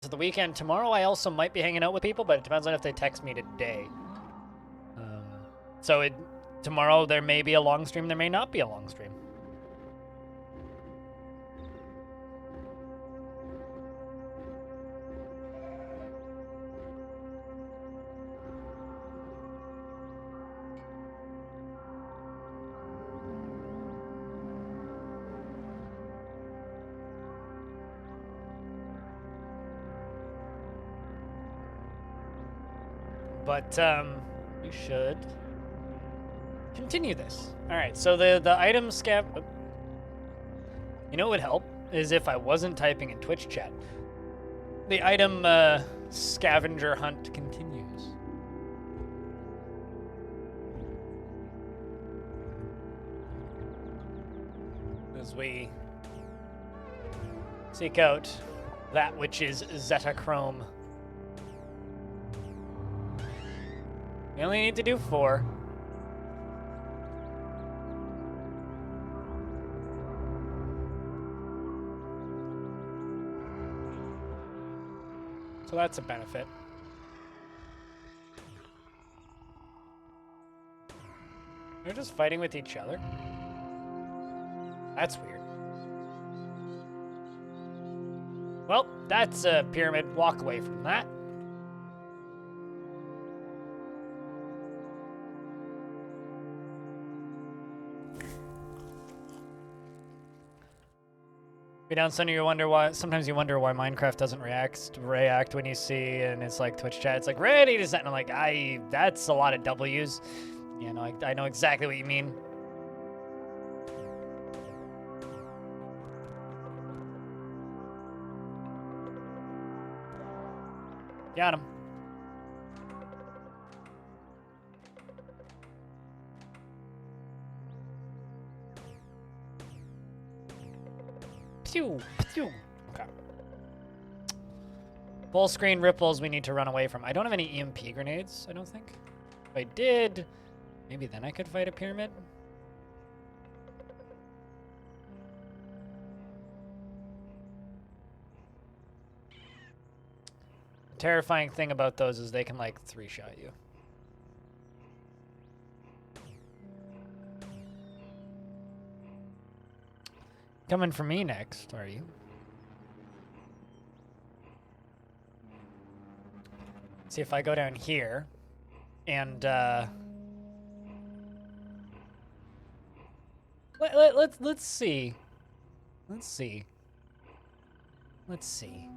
So the weekend tomorrow, I also might be hanging out with people, but it depends on if they text me today. So tomorrow there may be a long stream, there may not be a long stream. But we should continue this. All right, so the item scav. You know what would help is if I wasn't typing in Twitch chat. The item scavenger hunt continues. As we seek out that which is Zetachrome. We only need to do 4. So that's a benefit. They're just fighting with each other. That's weird. Well, that's a pyramid. Walk away from that. Be down Sunday, you wonder why. Sometimes you wonder why Minecraft doesn't react when you see, and it's like Twitch chat. It's like ready to set, and I'm like, that's a lot of W's. You know, I know exactly what you mean. Got him. Pew, pew. Okay. Full screen ripples we need to run away from. I don't have any EMP grenades, I don't think. If I did, maybe then I could fight a pyramid. The terrifying thing about those is they can like 3-shot you. Coming for me next, are you? See if I go down here and let's see. Let's see. Let's see.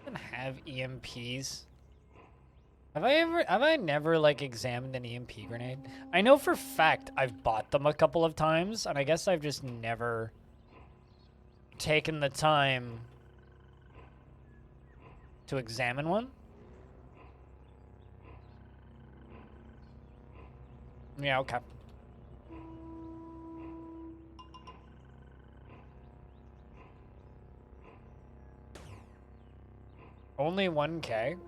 I don't have EMPs. Have I never like examined an EMP grenade? I know for a fact I've bought them a couple of times, and I guess I've just never taken the time to examine one. Yeah, okay. Only 1K?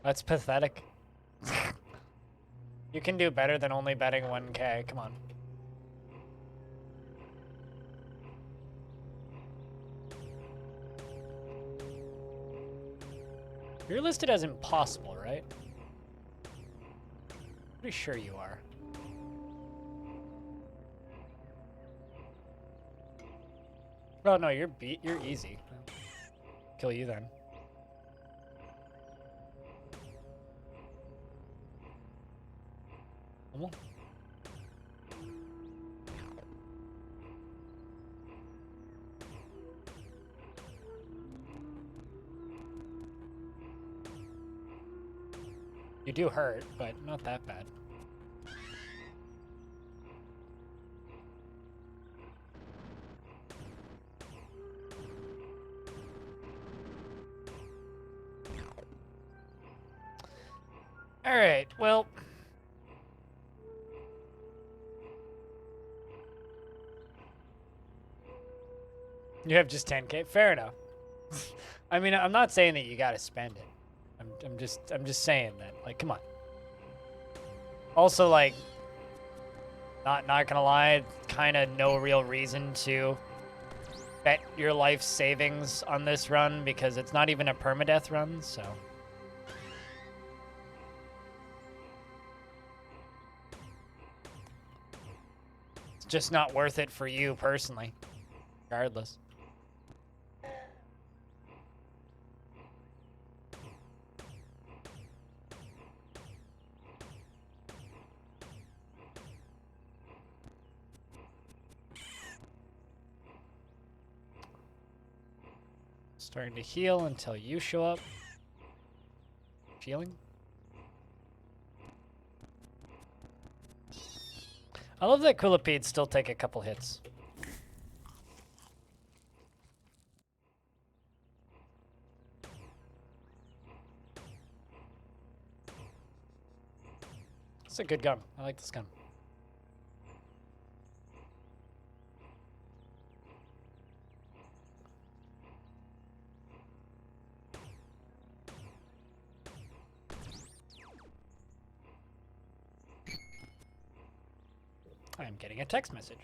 That's pathetic. You can do better than only betting 1K. Come on. You're listed as impossible, right? Pretty sure you are. Oh no, you're easy. Kill you then. Come on. You do hurt, but not that bad. All right, well. You have just 10K. Fair enough. I mean, I'm not saying that you got to spend it. I'm just saying that, like, come on. Also, like, Not gonna lie, kind of no real reason to bet your life savings on this run because it's not even a permadeath run, so. It's just not worth it for you personally, regardless. Starting to heal until you show up. Healing. I love that Quillipedes still take a couple hits. It's a good gun. I like this gun. I'm getting a text message.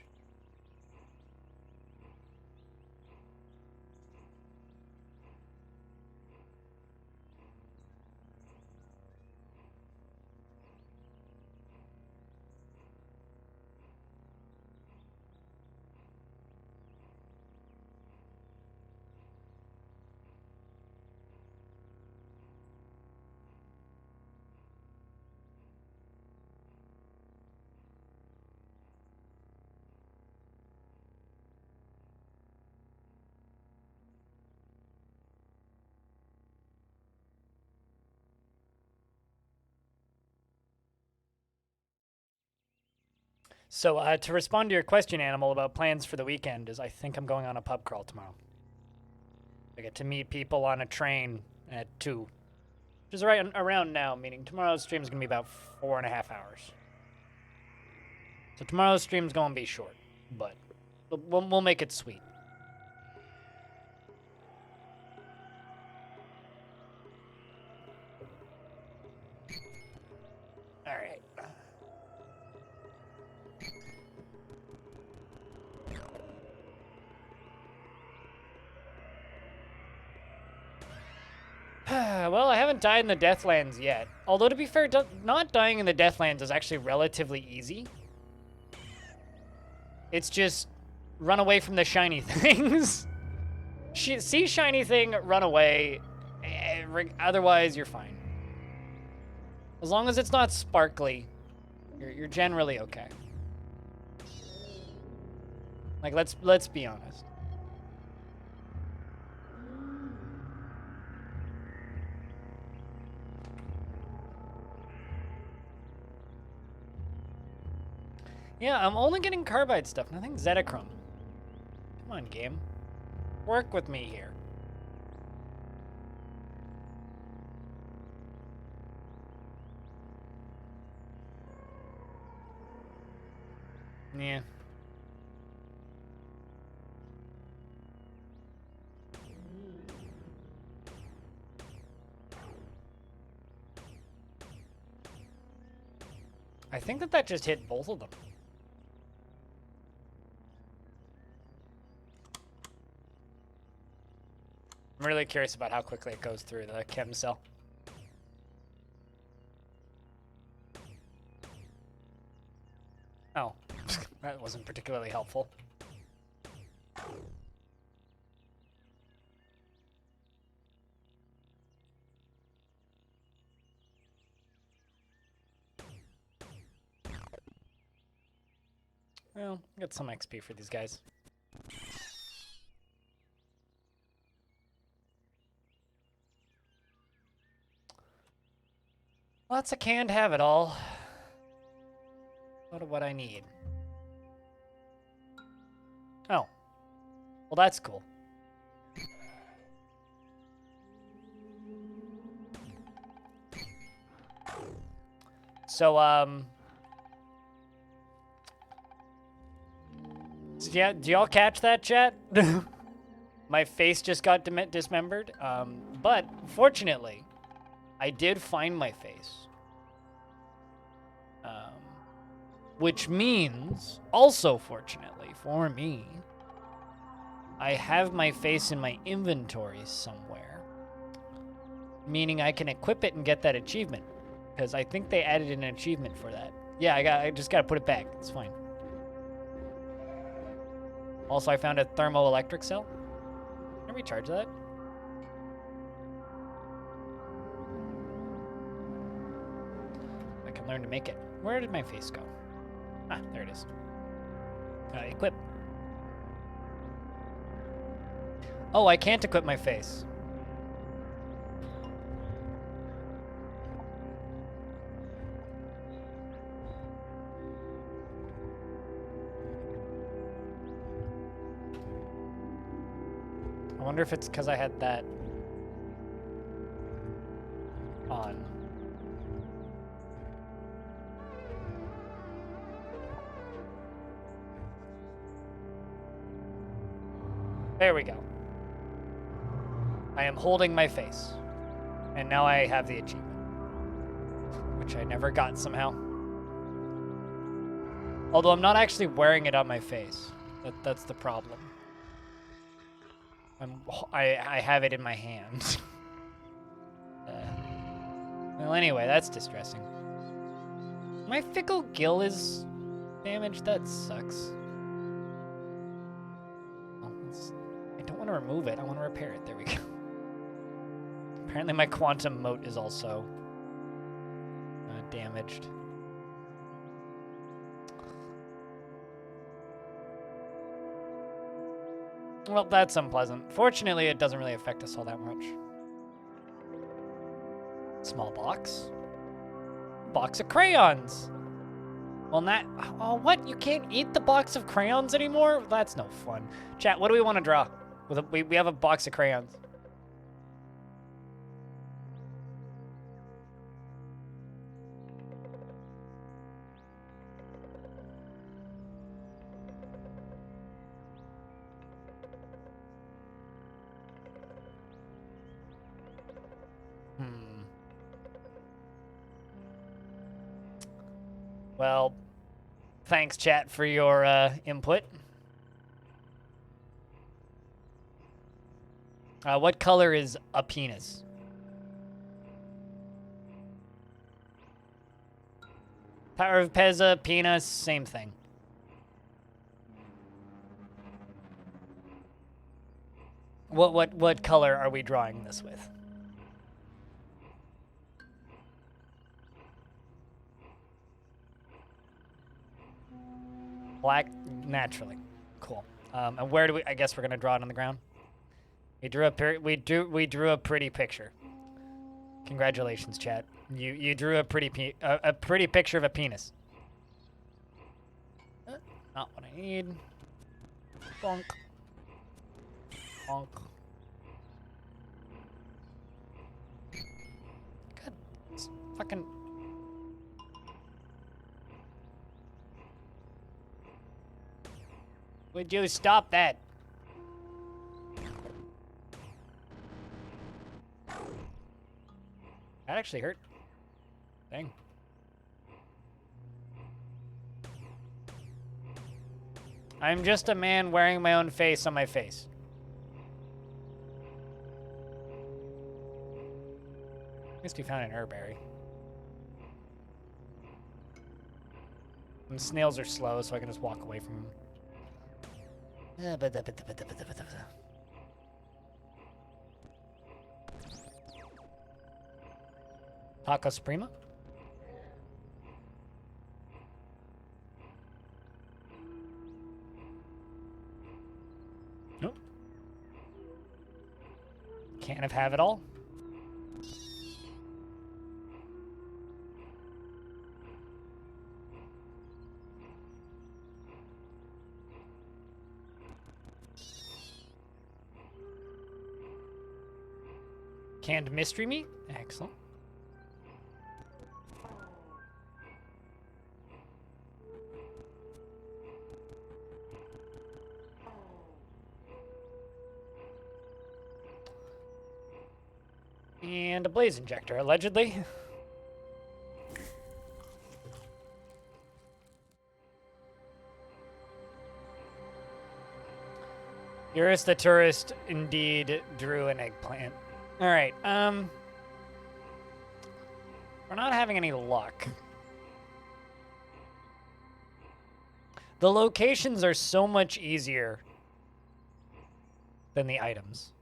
So to respond to your question, Animal, about plans for the weekend is I think I'm going on a pub crawl tomorrow. I get to meet people on a train at 2, which is right around now, meaning tomorrow's stream is going to be about 4.5 hours. So tomorrow's stream is going to be short, but we'll make it sweet. All right. Well, I haven't died in the Deathlands yet. Although, to be fair, not dying in the Deathlands is actually relatively easy. It's just run away from the shiny things. See shiny thing, run away. Otherwise, you're fine. As long as it's not sparkly, you're generally okay. Like, let's be honest. Yeah, I'm only getting carbide stuff, nothing Zetachrome. Come on, game. Work with me here. Yeah. I think that just hit both of them. I'm really curious about how quickly it goes through the chem cell. Oh, that wasn't particularly helpful. Well, get some XP for these guys. Lots of canned have it all. What I need. Oh. Well, that's cool. So, yeah, do y'all catch that, chat? My face just got dismembered. But fortunately, I did find my face. Which means, also fortunately for me, I have my face in my inventory somewhere. Meaning I can equip it and get that achievement. Because I think they added an achievement for that. Yeah, I just gotta put it back. It's fine. Also, I found a thermoelectric cell. Can I recharge that? I can learn to make it. Where did my face go? Ah, there it is. Equip. Oh, I can't equip my face. I wonder if it's because I had that on. There we go. I am holding my face. And now I have the achievement. Which I never got somehow. Although I'm not actually wearing it on my face. That's the problem. I have it in my hand. Well, anyway, that's distressing. My fickle gill is damaged. That sucks. Oh, I don't want to remove it. I want to repair it. There we go. Apparently my quantum mote is also damaged. Well, that's unpleasant. Fortunately, it doesn't really affect us all that much. Small box. Box of crayons. Well, not... Oh, what? You can't eat the box of crayons anymore? That's no fun. Chat, what do we want to draw? We have a box of crayons. Well, thanks, chat, for your input. What color is a penis? Power of Pezza, penis, same thing. What color are we drawing this with? Black, naturally. Cool. And where do we? I guess we're gonna draw it on the ground. We drew a pretty picture. Congratulations, chat. You drew a pretty picture of a penis. Not what I need. Bonk. Bonk. God, it's fucking. Would you stop that? That actually hurt. Dang. I'm just a man wearing my own face on my face. At least we found an herberry. And snails are slow, so I can just walk away from them. Taco Suprema? Nope. Can't have it all. Canned mystery meat? Excellent. And a blaze injector, allegedly. Eurus the tourist indeed drew an eggplant. All right, we're not having any luck. The locations are so much easier than the items.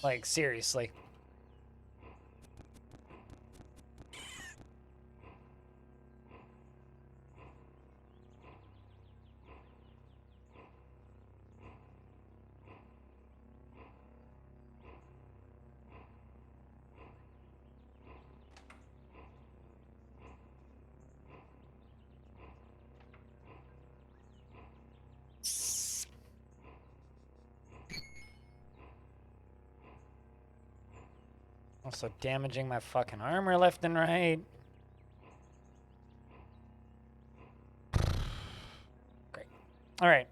Like, seriously. Also damaging my fucking armor left and right. Great. All right.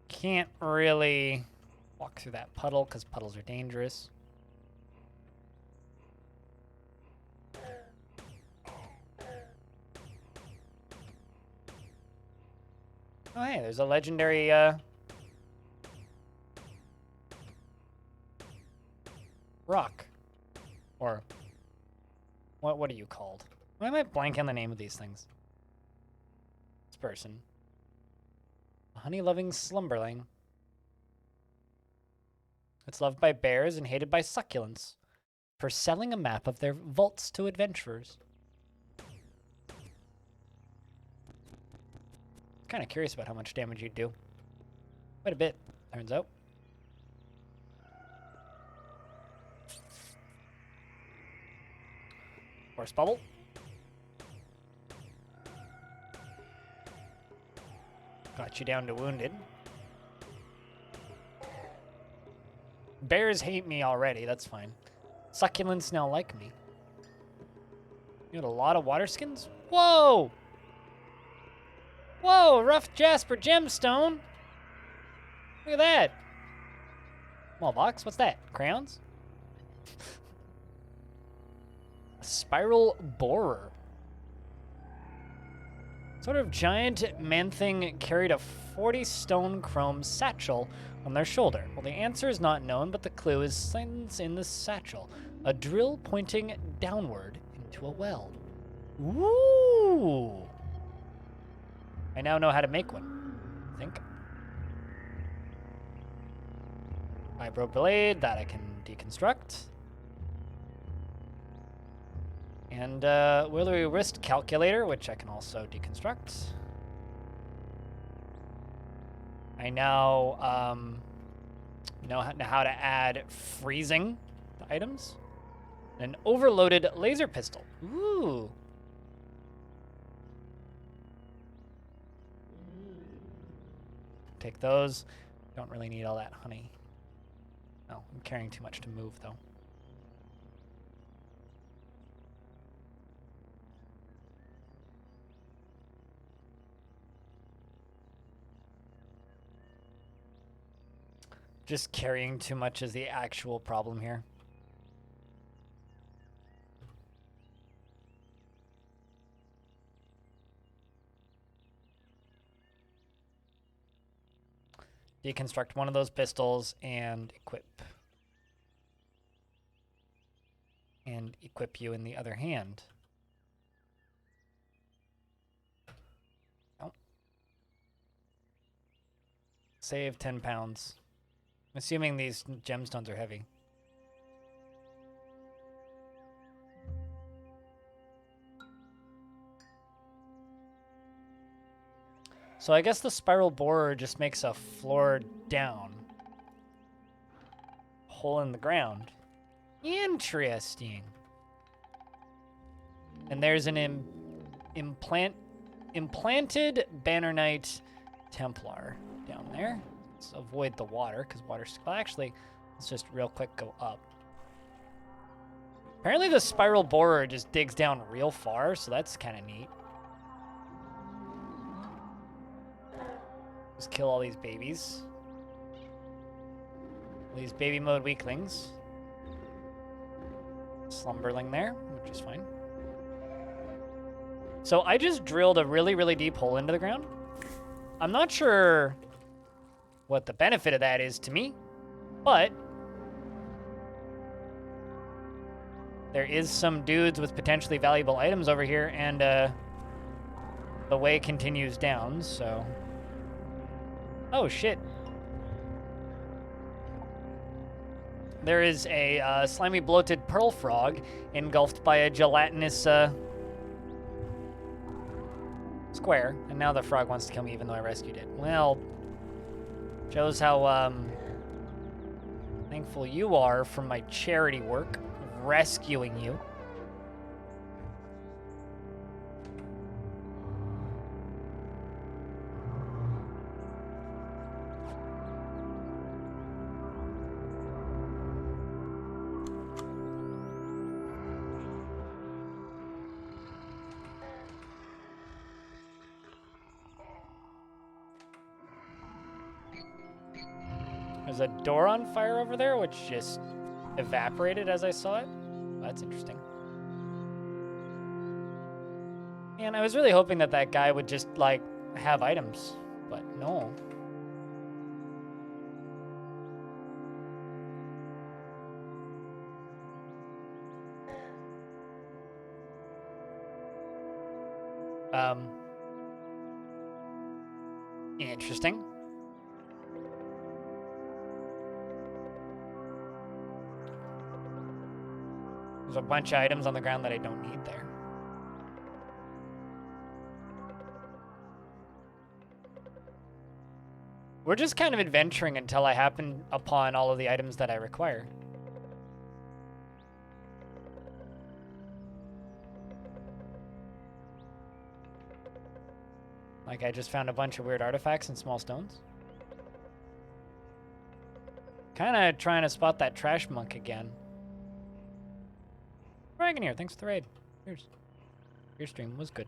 Can't really walk through that puddle because puddles are dangerous. Oh, hey, there's a legendary, rock. Or, what are you called? Why am I blanking on the name of these things? This person. A honey-loving slumberling. It's loved by bears and hated by succulents for selling a map of their vaults to adventurers. Kind of curious about how much damage you'd do. Quite a bit, turns out. Horse bubble. Got you down to wounded. Bears hate me already, that's fine. Succulents now like me. You got a lot of water skins? Whoa! Whoa, rough jasper gemstone. Look at that. Small box, what's that? Crayons? A spiral borer. Sort of giant man-thing carried a 40 stone chrome satchel on their shoulder. Well, the answer is not known, but the clue is in the satchel. A drill pointing downward into a well. Ooh! I now know how to make one, I think. Vibro blade, that I can deconstruct. And Willowy wrist calculator, which I can also deconstruct. I now know how to add freezing to items. And an overloaded laser pistol. Ooh. Take those. Don't really need all that honey. Oh, I'm carrying too much to move, though. Just carrying too much is the actual problem here. Deconstruct one of those pistols and equip. And equip you in the other hand. Oh. Save 10 pounds. I'm assuming these gemstones are heavy. So I guess the spiral borer just makes a floor down. Hole in the ground. Interesting. And there's an implanted Banner Knight Templar down there. Let's avoid the water, because water's... Well, actually, let's just real quick go up. Apparently the spiral borer just digs down real far, so that's kind of neat. Just kill all these babies. These baby mode weaklings. Slumberling there, which is fine. So I just drilled a really, really deep hole into the ground. I'm not sure what the benefit of that is to me, but there is some dudes with potentially valuable items over here, and the way continues down, so... Oh, shit. There is a slimy, bloated pearl frog engulfed by a gelatinous square, and now the frog wants to kill me even though I rescued it. Well, shows how thankful you are for my charity work, rescuing you. There's a door on fire over there, which just evaporated as I saw it. That's interesting. And I was really hoping that that guy would just, like, have items, but no. Interesting. There's a bunch of items on the ground that I don't need there. We're just kind of adventuring until I happen upon all of the items that I require. Like I just found a bunch of weird artifacts and small stones. Kind of trying to spot that trash monk again. Dragon here, thanks for the raid. Cheers. Your stream was good.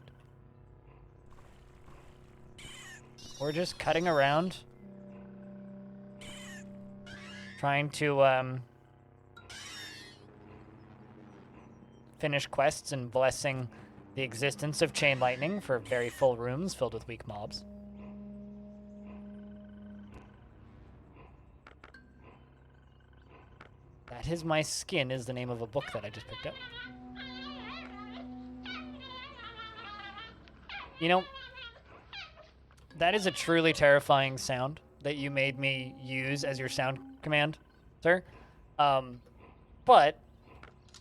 We're just cutting around. Trying to finish quests and blessing the existence of chain lightning for very full rooms filled with weak mobs. That Is My Skin is the name of a book that I just picked up. You know, that is a truly terrifying sound that you made me use as your sound command, sir. But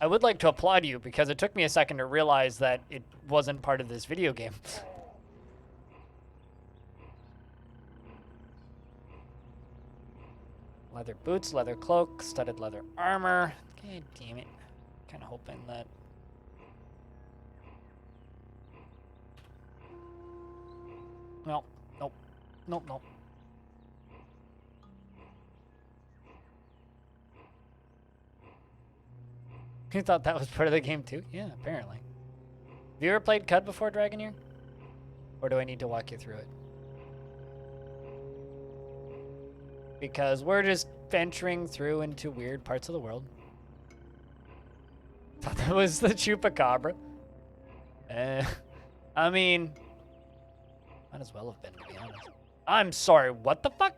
I would like to applaud you because it took me a second to realize that it wasn't part of this video game. Leather boots, leather cloak, studded leather armor. God damn it. Kind of hoping that... No, nope, nope, nope. You thought that was part of the game too? Yeah, apparently. Have you ever played CUD before, Dragoneer? Or do I need to walk you through it? Because we're just venturing through into weird parts of the world. Thought that was the Chupacabra. I mean... Might as well have been, to be honest. I'm sorry, what the fuck?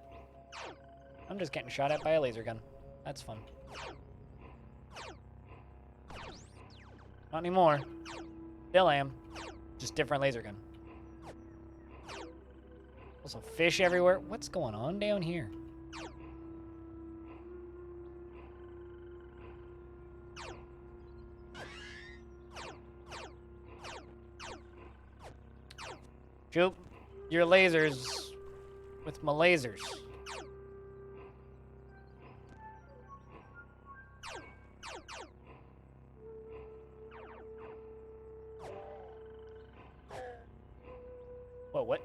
I'm just getting shot at by a laser gun. That's fun. Not anymore. Still am. Just different laser gun. Also fish everywhere. What's going on down here? Shoot your lasers with my lasers. Whoa, what?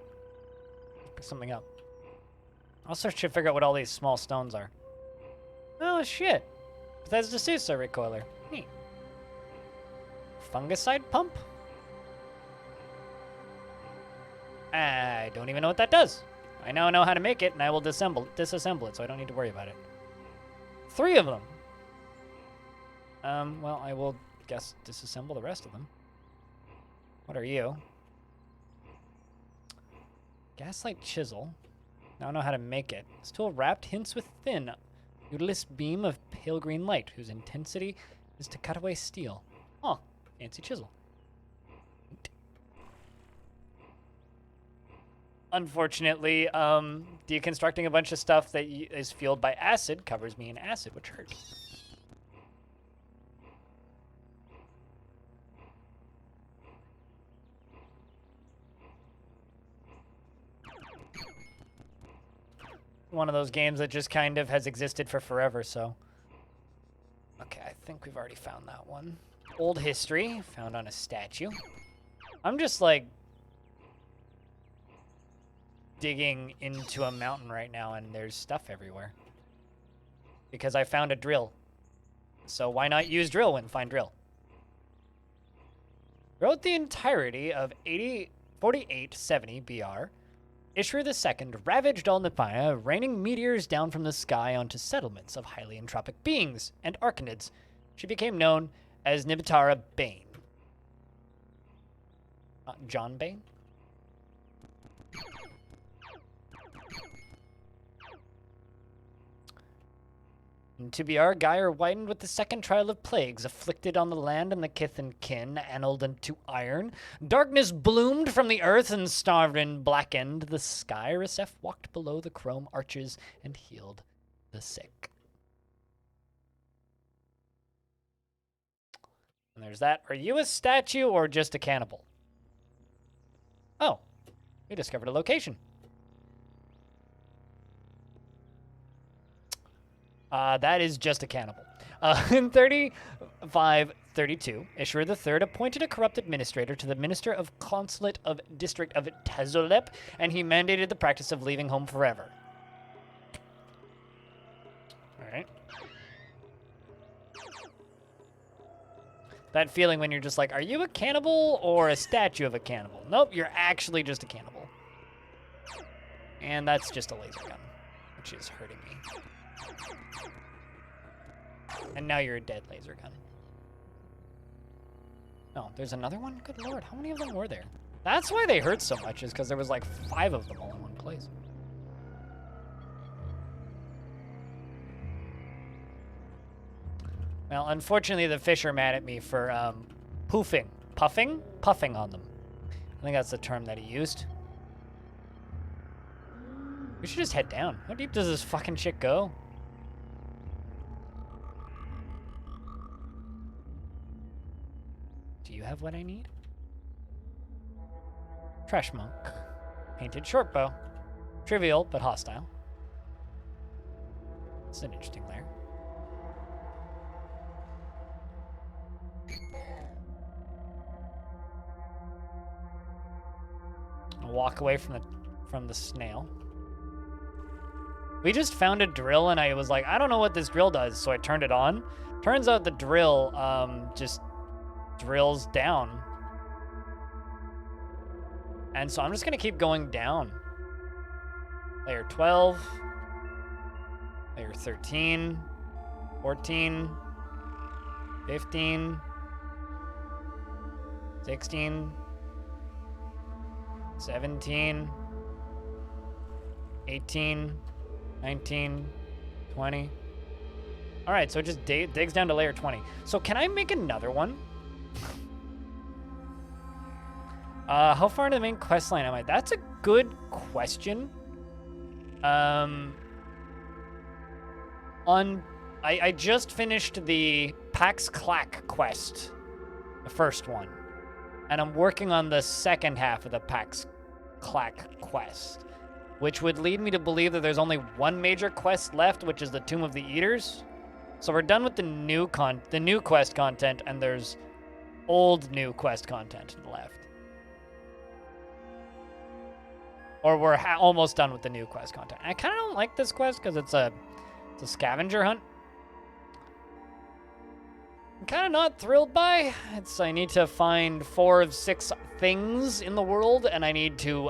Pick something up. Also should figure out what all these small stones are. Oh, shit. Bethesda Susa recoiler. Neat. Fungicide pump? I don't even know what that does. I now know how to make it, and I will disassemble it, so I don't need to worry about it. 3 of them. Well, I will guess disassemble the rest of them. What are you? Gaslight chisel. Now I know how to make it. This tool wrapped hints with thin, odorless beam of pale green light, whose intensity is to cut away steel. Oh, fancy chisel. Unfortunately, deconstructing a bunch of stuff that is fueled by acid covers me in acid, which hurts. One of those games that just kind of has existed for forever, so. Okay, I think we've already found that one. Old history, found on a statue. I'm just like digging into a mountain right now, and there's stuff everywhere. Because I found a drill. So why not use drill when find drill? Wrote the entirety of 4870 BR. Ishra II ravaged all Nipaya, raining meteors down from the sky onto settlements of highly entropic beings and archanids. She became known as Nibatara Bane. John Bane? And to be our Geyer whitened with the second trial of plagues, afflicted on the land and the kith and kin, annaled into iron. Darkness bloomed from the earth, and starved and blackened the sky. Resef walked below the chrome arches and healed the sick. And there's that. Are you a statue or just a cannibal? Oh, we discovered a location. That is just a cannibal. In 3532, Ishra III appointed a corrupt administrator to the Minister of Consulate of District of Tezolep, and he mandated the practice of leaving home forever. All right. That feeling when you're just like, are you a cannibal or a statue of a cannibal? Nope, you're actually just a cannibal. And that's just a laser gun, which is hurting me. And now you're a dead laser gun. No, there's another one? Good lord, how many of them were there? That's why they hurt so much, is because there was like 5 of them all in one place. Well, unfortunately, the fish are mad at me for puffing on them. I think that's the term that he used. We should just head down. How deep does this fucking shit go? Do you have what I need? Trash monk. Painted short bow. Trivial, but hostile. It's an interesting lair. I'll walk away from the snail. We just found a drill, and I was like, I don't know what this drill does, so I turned it on. Turns out the drill just drills down. And so I'm just going to keep going down. Layer 12. Layer 13. 14. 15. 16. 17. 18. 19, 20. All right, so it just digs down to layer 20. So can I make another one? How far into the main quest line am I? That's a good question. I just finished the Pax Clack quest, the first one, and I'm working on the second half of the Pax Clack quest, which would lead me to believe that there's only one major quest left, which is the Tomb of the Eaters. So we're done with the new quest content, and there's old new quest content left. Or we're almost done with the new quest content. I kind of don't like this quest because it's a scavenger hunt. I'm kind of not thrilled by. I need to find 4 of 6 things in the world, and I need to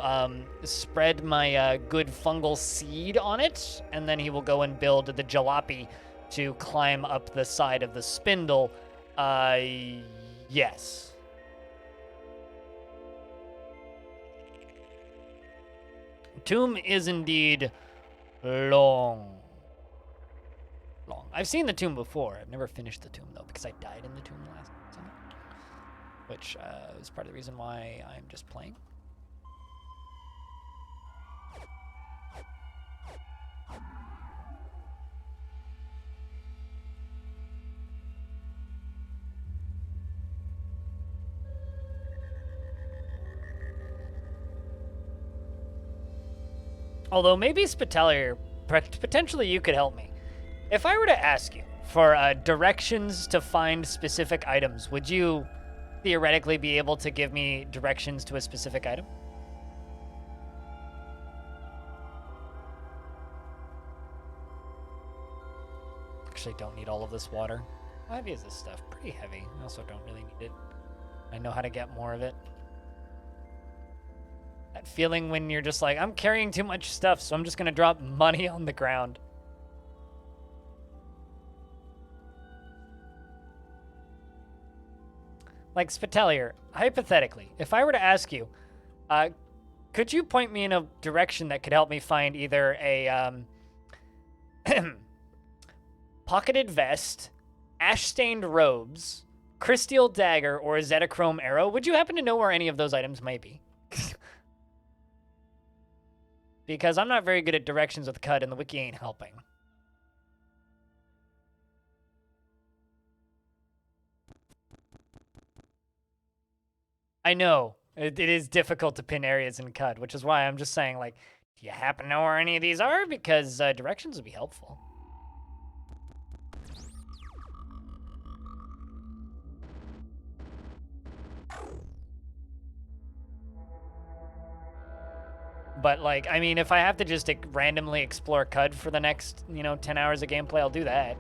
spread my good fungal seed on it, and then he will go and build the jalopy to climb up the side of the spindle. Yes. Tomb is indeed long. I've seen the tomb before. I've never finished the tomb, though, because I died in the tomb last time, which is part of the reason why I'm just playing. Although maybe Spitalier, potentially you could help me. If I were to ask you for directions to find specific items, would you theoretically be able to give me directions to a specific item? Actually, don't need all of this water. How heavy is this stuff? Pretty heavy. I also don't really need it. I know how to get more of it. That feeling when you're just like, I'm carrying too much stuff, so I'm just going to drop money on the ground. Like, Spitalier, hypothetically, if I were to ask you, could you point me in a direction that could help me find either a pocketed vest, ash-stained robes, crystal dagger, or a Zetachrome arrow? Would you happen to know where any of those items might be? Because I'm not very good at directions with CUD, and the wiki ain't helping. I know. It is difficult to pin areas in CUD, which is why I'm just saying, like, do you happen to know where any of these are? Because directions would be helpful. But, like, I mean, if I have to just randomly explore CUD for the next, 10 hours of gameplay, I'll do that.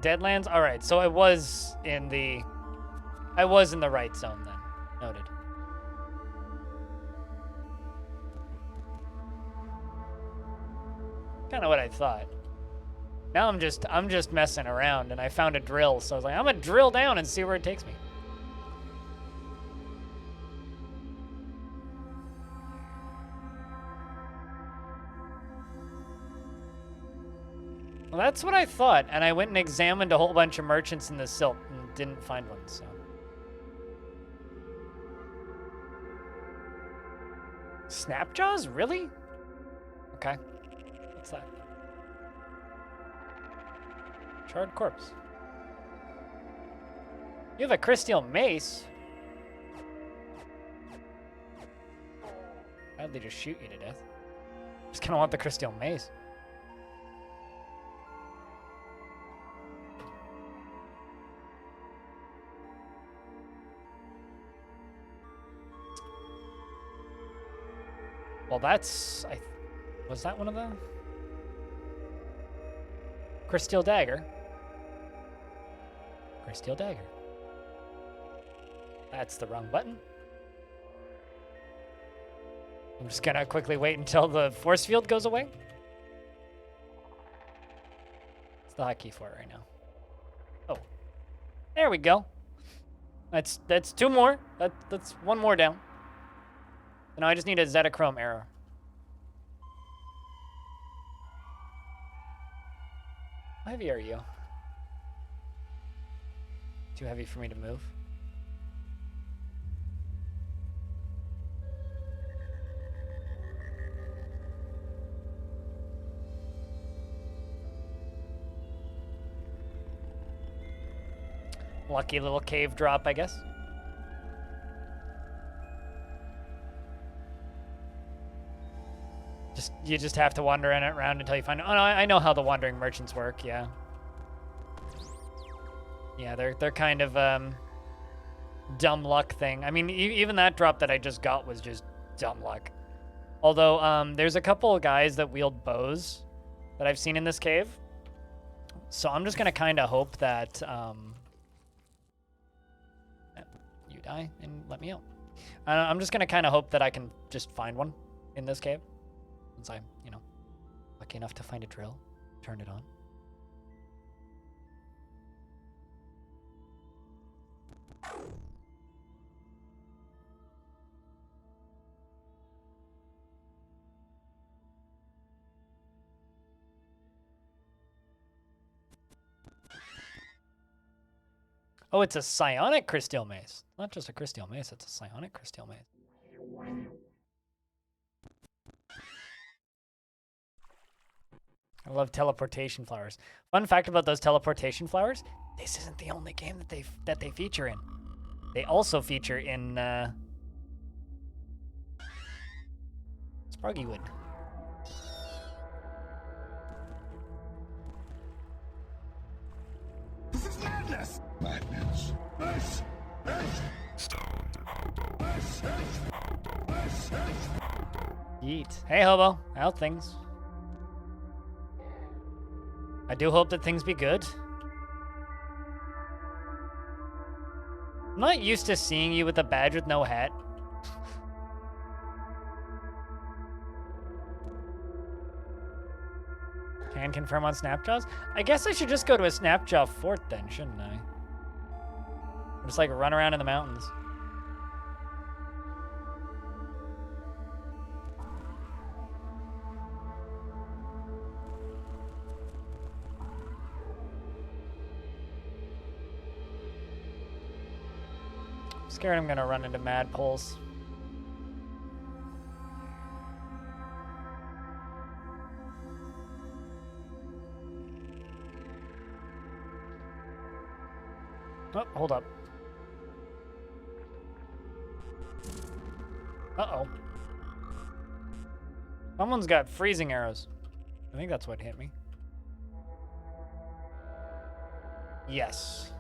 Deadlands? Alright, so I was in the right zone then. Noted. Kind of what I thought. Now I'm just messing around, and I found a drill, so I was like, I'm gonna drill down and see where it takes me. Well, that's what I thought, and I went and examined a whole bunch of merchants in the silt and didn't find one, so. Snapjaws? Really? Okay. What's that? Charred corpse. You have a crystal mace? How'd they just shoot you to death? Just kinda want the crystal mace. Well, that's... was that one of the... Crystal dagger? Crystal dagger. That's the wrong button. I'm just gonna quickly wait until the force field goes away. It's the hotkey for it right now. Oh. There we go. That's 2 more. That's 1 more down. No, I just need a Zetachrome arrow. How heavy are you? Too heavy for me to move? Lucky little cave drop, I guess. You just have to wander in it around until you find. Oh no, I know how the wandering merchants work. Yeah. Yeah, they're kind of dumb luck thing. I mean, even that drop that I just got was just dumb luck. Although there's a couple of guys that wield bows that I've seen in this cave, so I'm just gonna kind of hope that you die and let me out. I'm just gonna kind of hope that I can just find one in this cave. Since I'm, you know, lucky enough to find a drill, turn it on. Oh, it's a psionic crystal mace. Not just a crystal mace, it's a psionic crystal mace. I love teleportation flowers. Fun fact about those teleportation flowers, this isn't the only game that they feature in. They also feature in Sproggywood. This is madness! Madness. Yeet. Hey, Hobo. How things? I do hope that things be good. I'm not used to seeing you with a badge with no hat. Can confirm on Snapjaws? I guess I should just go to a Snapjaw fort then, shouldn't I? Just like run around in the mountains. I'm scared I'm gonna run into mad poles. Oh, hold up. Uh-oh. Someone's got freezing arrows. I think that's what hit me. Yes.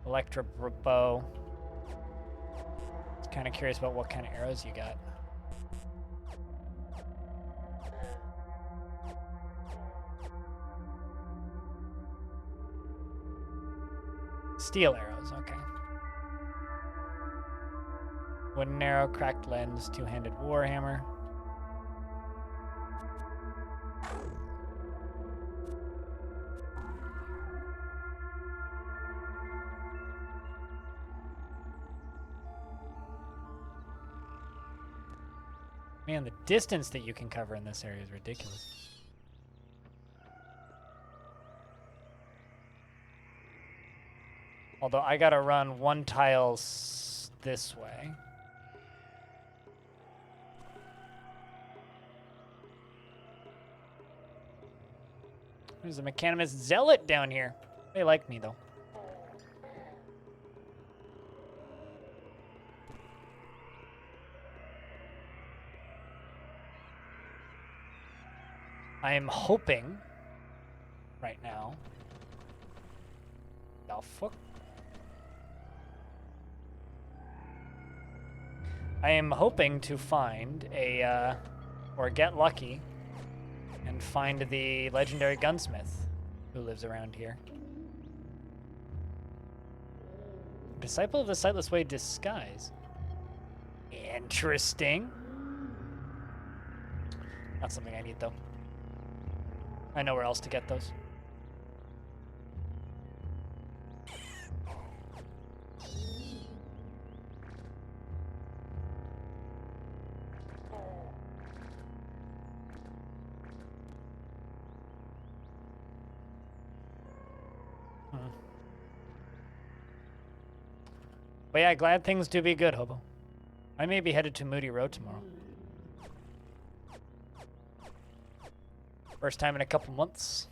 Electro bow. Just kind of curious about what kind of arrows you got. Steel arrows, okay. Wooden arrow, cracked lens, two-handed warhammer. Man, the distance that you can cover in this area is ridiculous. Although I gotta run one tile this way. There's a Mechanimist Zealot down here. They like me, though. I am hoping right now. The fuck? I am hoping to find a, or get lucky and find the legendary gunsmith who lives around here. Disciple of the Sightless Way disguise. Interesting. Not something I need, though. I know where else to get those. But yeah, glad things do be good, Hobo. I may be headed to Moody Road tomorrow. First time in a couple months.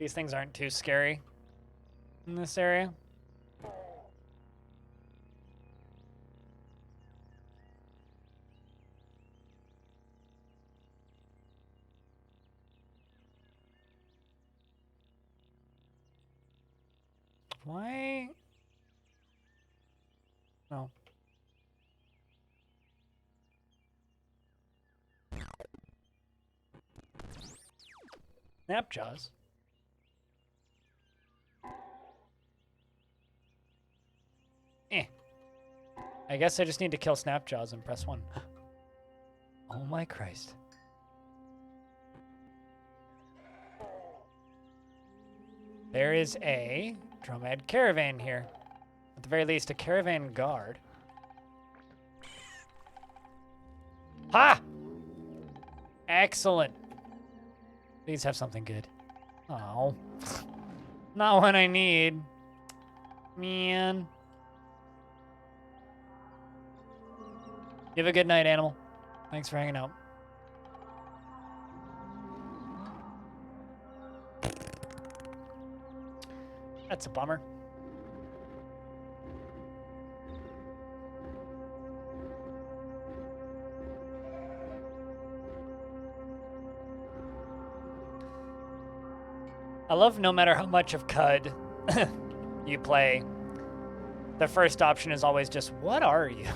These things aren't too scary in this area. Why? No. Snapjaws. I guess I just need to kill Snapjaws and press 1. Oh my Christ. There is a Dromad caravan here. At the very least, a caravan guard. Ha! Excellent. Please have something good. Oh. Not what I need. Man. You have a good night, animal. Thanks for hanging out. That's a bummer. I love no matter how much of CUD you play, the first option is always just, what are you?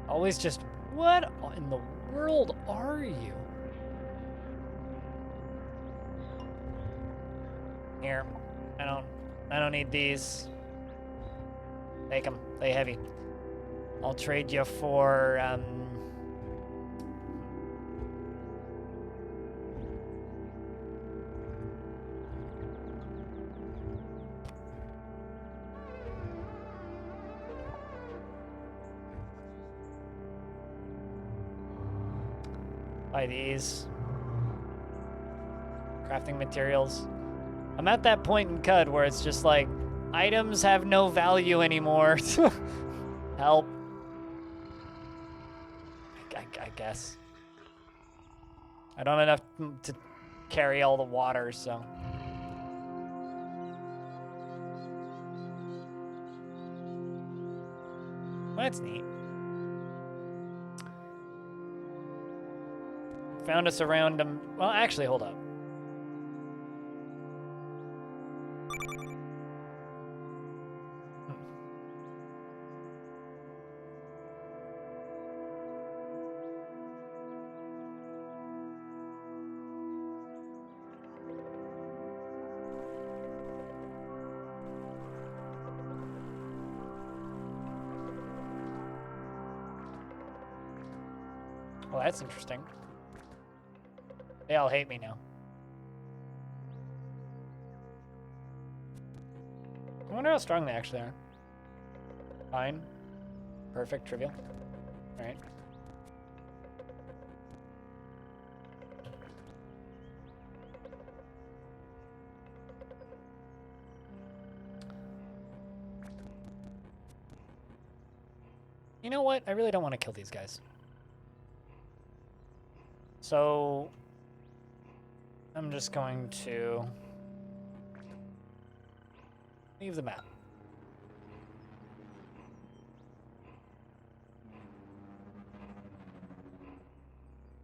Always just, what in the world are you? Here, I don't need these. Take them, they heavy. I'll trade you for, buy these. Crafting materials. I'm at that point in CUD where it's just like, items have no value anymore. Help. I guess. I don't have enough to carry all the water, so. Well, that's neat. Found us around them. Well, actually, hold up. Well, that's interesting. They all hate me now. I wonder how strong they actually are. Fine. Perfect. Trivial. All right. You know what? I really don't want to kill these guys. So I'm just going to leave the map.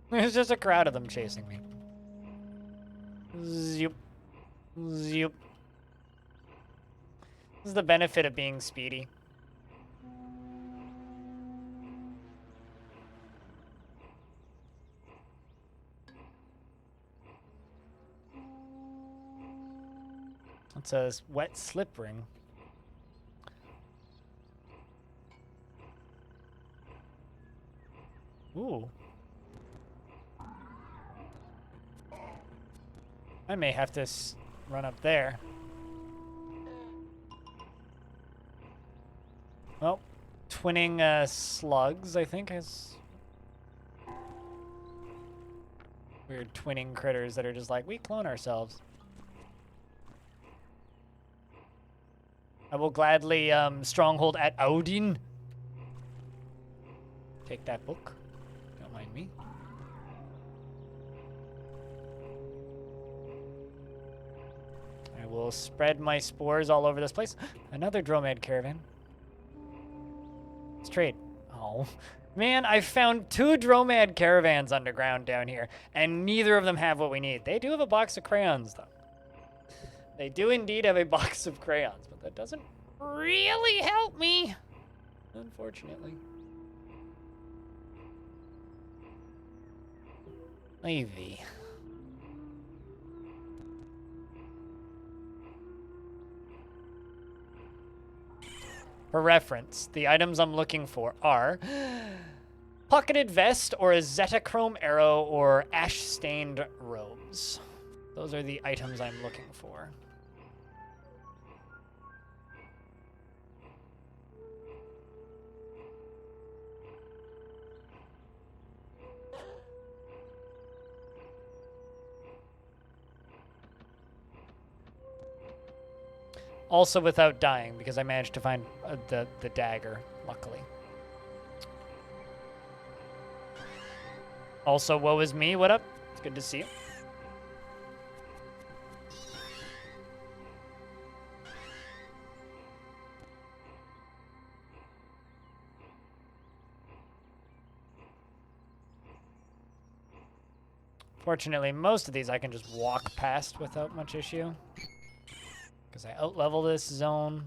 There's just a crowd of them chasing me. Zoop. Zoop. This is the benefit of being speedy. It's a wet slip ring. Ooh. I may have to run up there. Well, twinning slugs, I think, has weird twinning critters that are just like, we clone ourselves. I will gladly stronghold at Odin. Take that book. Don't mind me. will spread my spores all over this place. Another Dromad caravan. Let's trade. Oh, man, I found 2 Dromad caravans underground down here, and neither of them have what we need. They do have a box of crayons, though. They do indeed have a box of crayons, but that doesn't really help me, unfortunately. Ivy. For reference, the items I'm looking for are pocketed vest or a Zetachrome arrow or ash-stained robes. Those are the items I'm looking for. Also without dying, because I managed to find the dagger, luckily. Also, woe is me. What up? It's good to see you. Fortunately, most of these I can just walk past without much issue, because I outlevel this zone.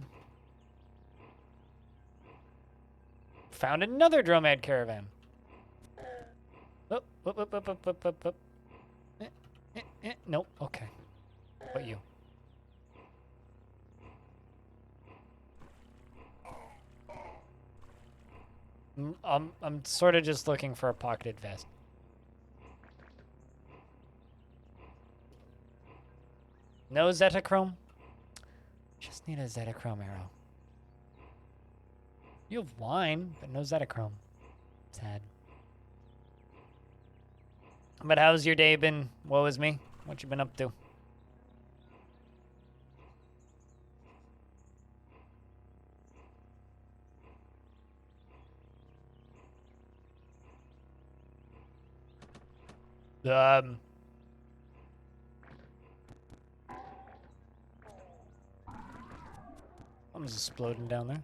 Found another Dromad caravan. Up. Nope. Okay. What you? I'm sort of just looking for a pocketed vest. No Zetachrome? Just need a Zetachrome arrow. You have wine, but no Zetachrome. Sad. But how's your day been? Woe is me. What you been up to? Something's exploding down there.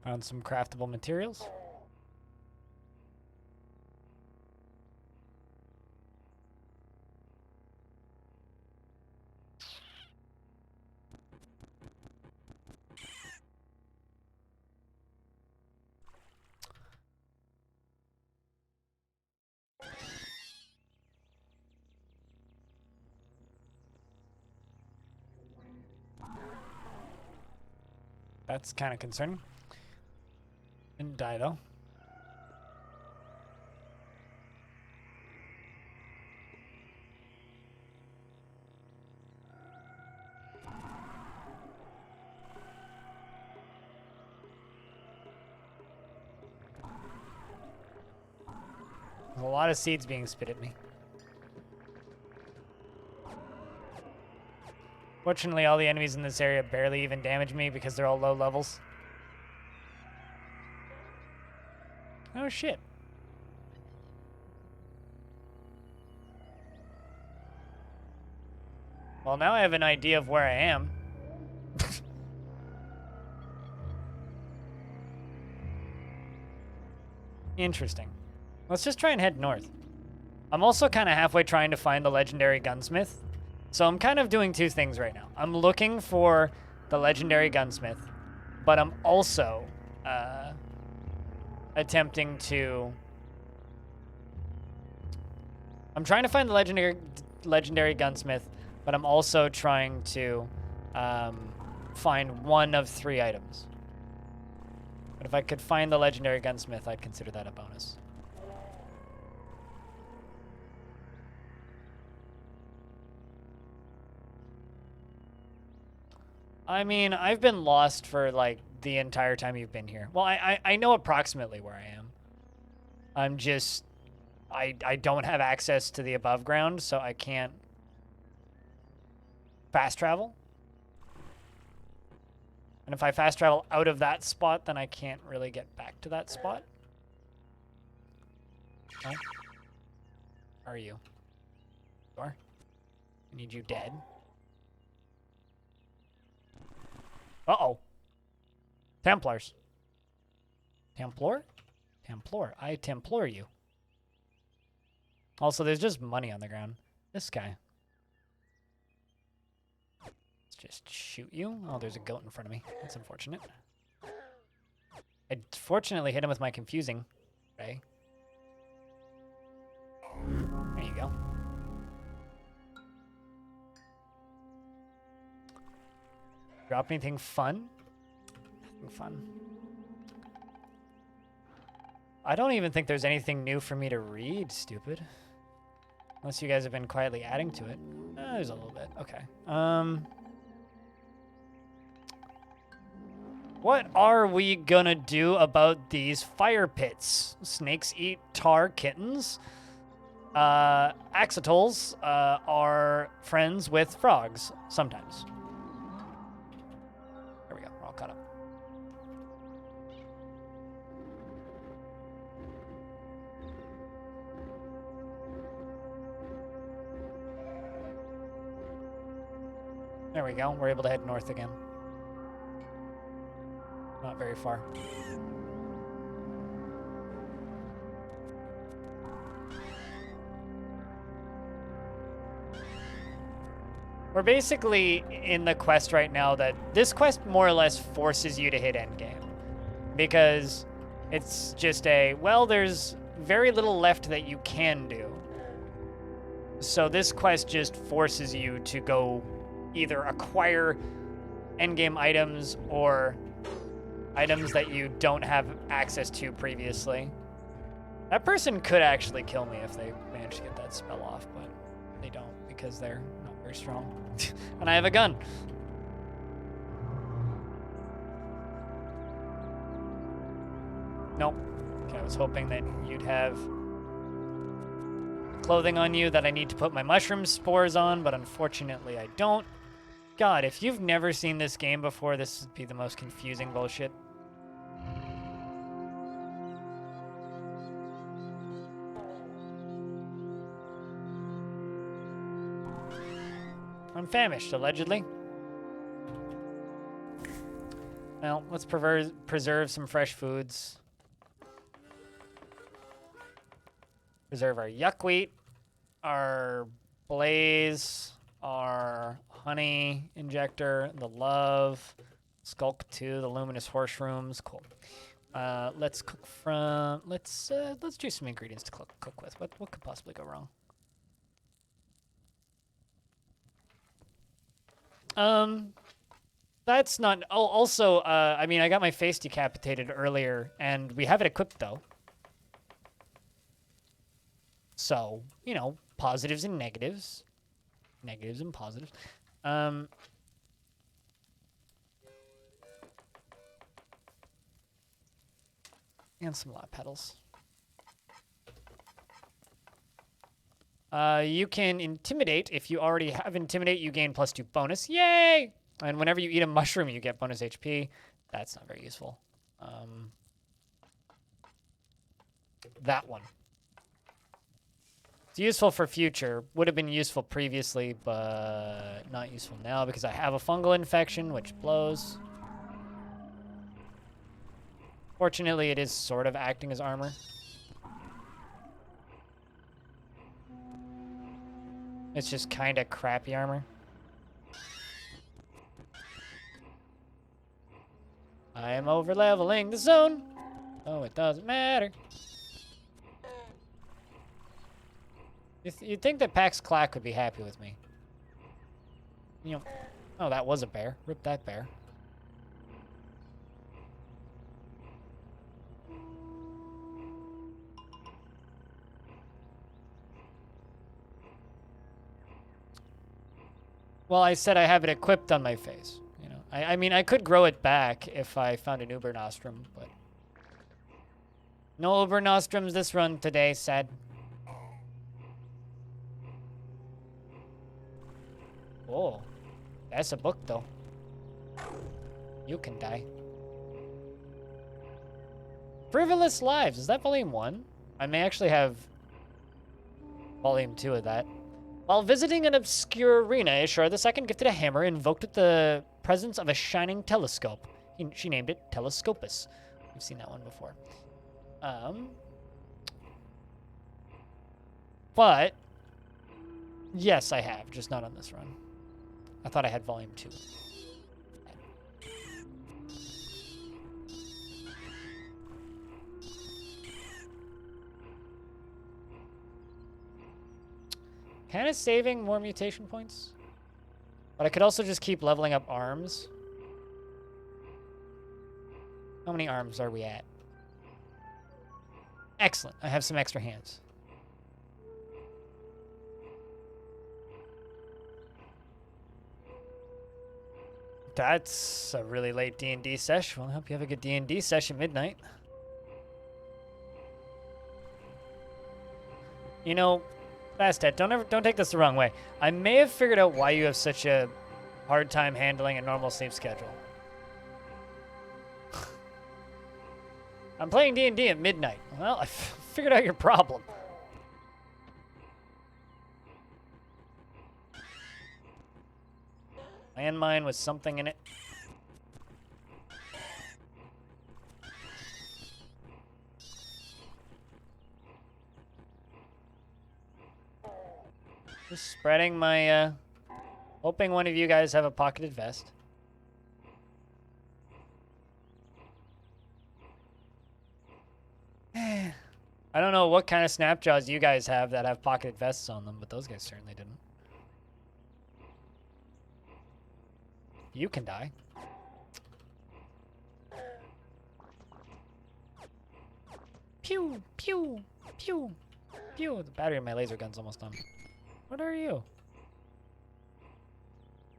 Found some craftable materials. That's kind of concerning. Didn't die, though. There's a lot of seeds being spit at me. Fortunately, all the enemies in this area barely even damage me because they're all low levels. Oh, shit. Well, now I have an idea of where I am. Interesting. Let's just try and head north. I'm also kind of halfway trying to find the legendary gunsmith. So I'm kind of doing 2 things right now. I'm looking for the legendary gunsmith, but I'm also attempting to... I'm trying to find the legendary gunsmith, but I'm also trying to find 1 of 3 items. But if I could find the legendary gunsmith, I'd consider that a bonus. I mean, I've been lost for, like, the entire time you've been here. Well, I know approximately where I am. I'm just... I don't have access to the above ground, so I can't fast travel. And if I fast travel out of that spot, then I can't really get back to that spot. No? Are you? You are? I need you dead. Uh-oh. Templars. Templar? Templar. I Templor you. Also, there's just money on the ground. This guy. Let's just shoot you. Oh, there's a goat in front of me. That's unfortunate. I fortunately hit him with my confusing ray. There you go. Drop anything fun? Nothing fun. I don't even think there's anything new for me to read, stupid. Unless you guys have been quietly adding to it. There's a little bit. Okay. What are we gonna do about these fire pits? Snakes eat tar kittens. Axolotls are friends with frogs sometimes. There we go. We're all caught up. There we go. We're able to head north again. Not very far. We're basically in the quest right now that this quest more or less forces you to hit endgame. Because it's just well, there's very little left that you can do. So this quest just forces you to go either acquire endgame items or items that you don't have access to previously. That person could actually kill me if they manage to get that spell off, but they don't because they're not very strong. And I have a gun. Nope. Okay, I was hoping that you'd have clothing on you that I need to put my mushroom spores on, but unfortunately I don't. God, if you've never seen this game before, this would be the most confusing bullshit. I'm famished, allegedly. Well, let's preserve some fresh foods. Preserve our yuckweed, our blaze, our honey injector, the love, skulk 2, the luminous horse rooms. Cool. Let's cook from. Let's choose some ingredients to cook with. What could possibly go wrong? That's not. Oh, also, I mean, I got my face decapitated earlier, and we have it equipped though. So, you know, positives and negatives. Negatives and positives. And some lap pedals. You can intimidate. If you already have intimidate, you gain +2 bonus. Yay! And whenever you eat a mushroom, you get bonus HP. That's not very useful. That one. It's useful for future. Would have been useful previously, but not useful now because I have a fungal infection, which blows. Fortunately, it is sort of acting as armor. It's just kind of crappy armor. I am over-leveling the zone. Oh, it doesn't matter. You'd think that Pax Clack would be happy with me. You know, oh, that was a bear. Rip that bear. Well, I said I have it equipped on my face. You know, I mean, I could grow it back if I found an Uber Nostrum, but no Uber Nostrums this run today, sad. Oh, that's a book, though. You can die. Frivolous Lives. Is that volume 1? I may actually have volume 2 of that. While visiting an obscure arena, Ishura II gifted a hammer invoked with the presence of a shining telescope. She named it Telescopus. We've seen that one before. But, yes, I have, just not on this run. I thought I had volume 2. Kind of saving more mutation points. But I could also just keep leveling up arms. How many arms are we at? Excellent. I have some extra hands. That's a really late D&D sesh. Well, I hope you have a good D&D sesh at midnight. You know, Bastet, don't take this the wrong way. I may have figured out why you have such a hard time handling a normal sleep schedule. I'm playing D&D at midnight. Well, I figured out your problem. Landmine with something in it. Just spreading my, hoping one of you guys have a pocketed vest. I don't know what kind of snapjaws you guys have that have pocketed vests on them, but those guys certainly didn't. You can die. Pew, pew, pew, pew. The battery in my laser gun's almost done. What are you?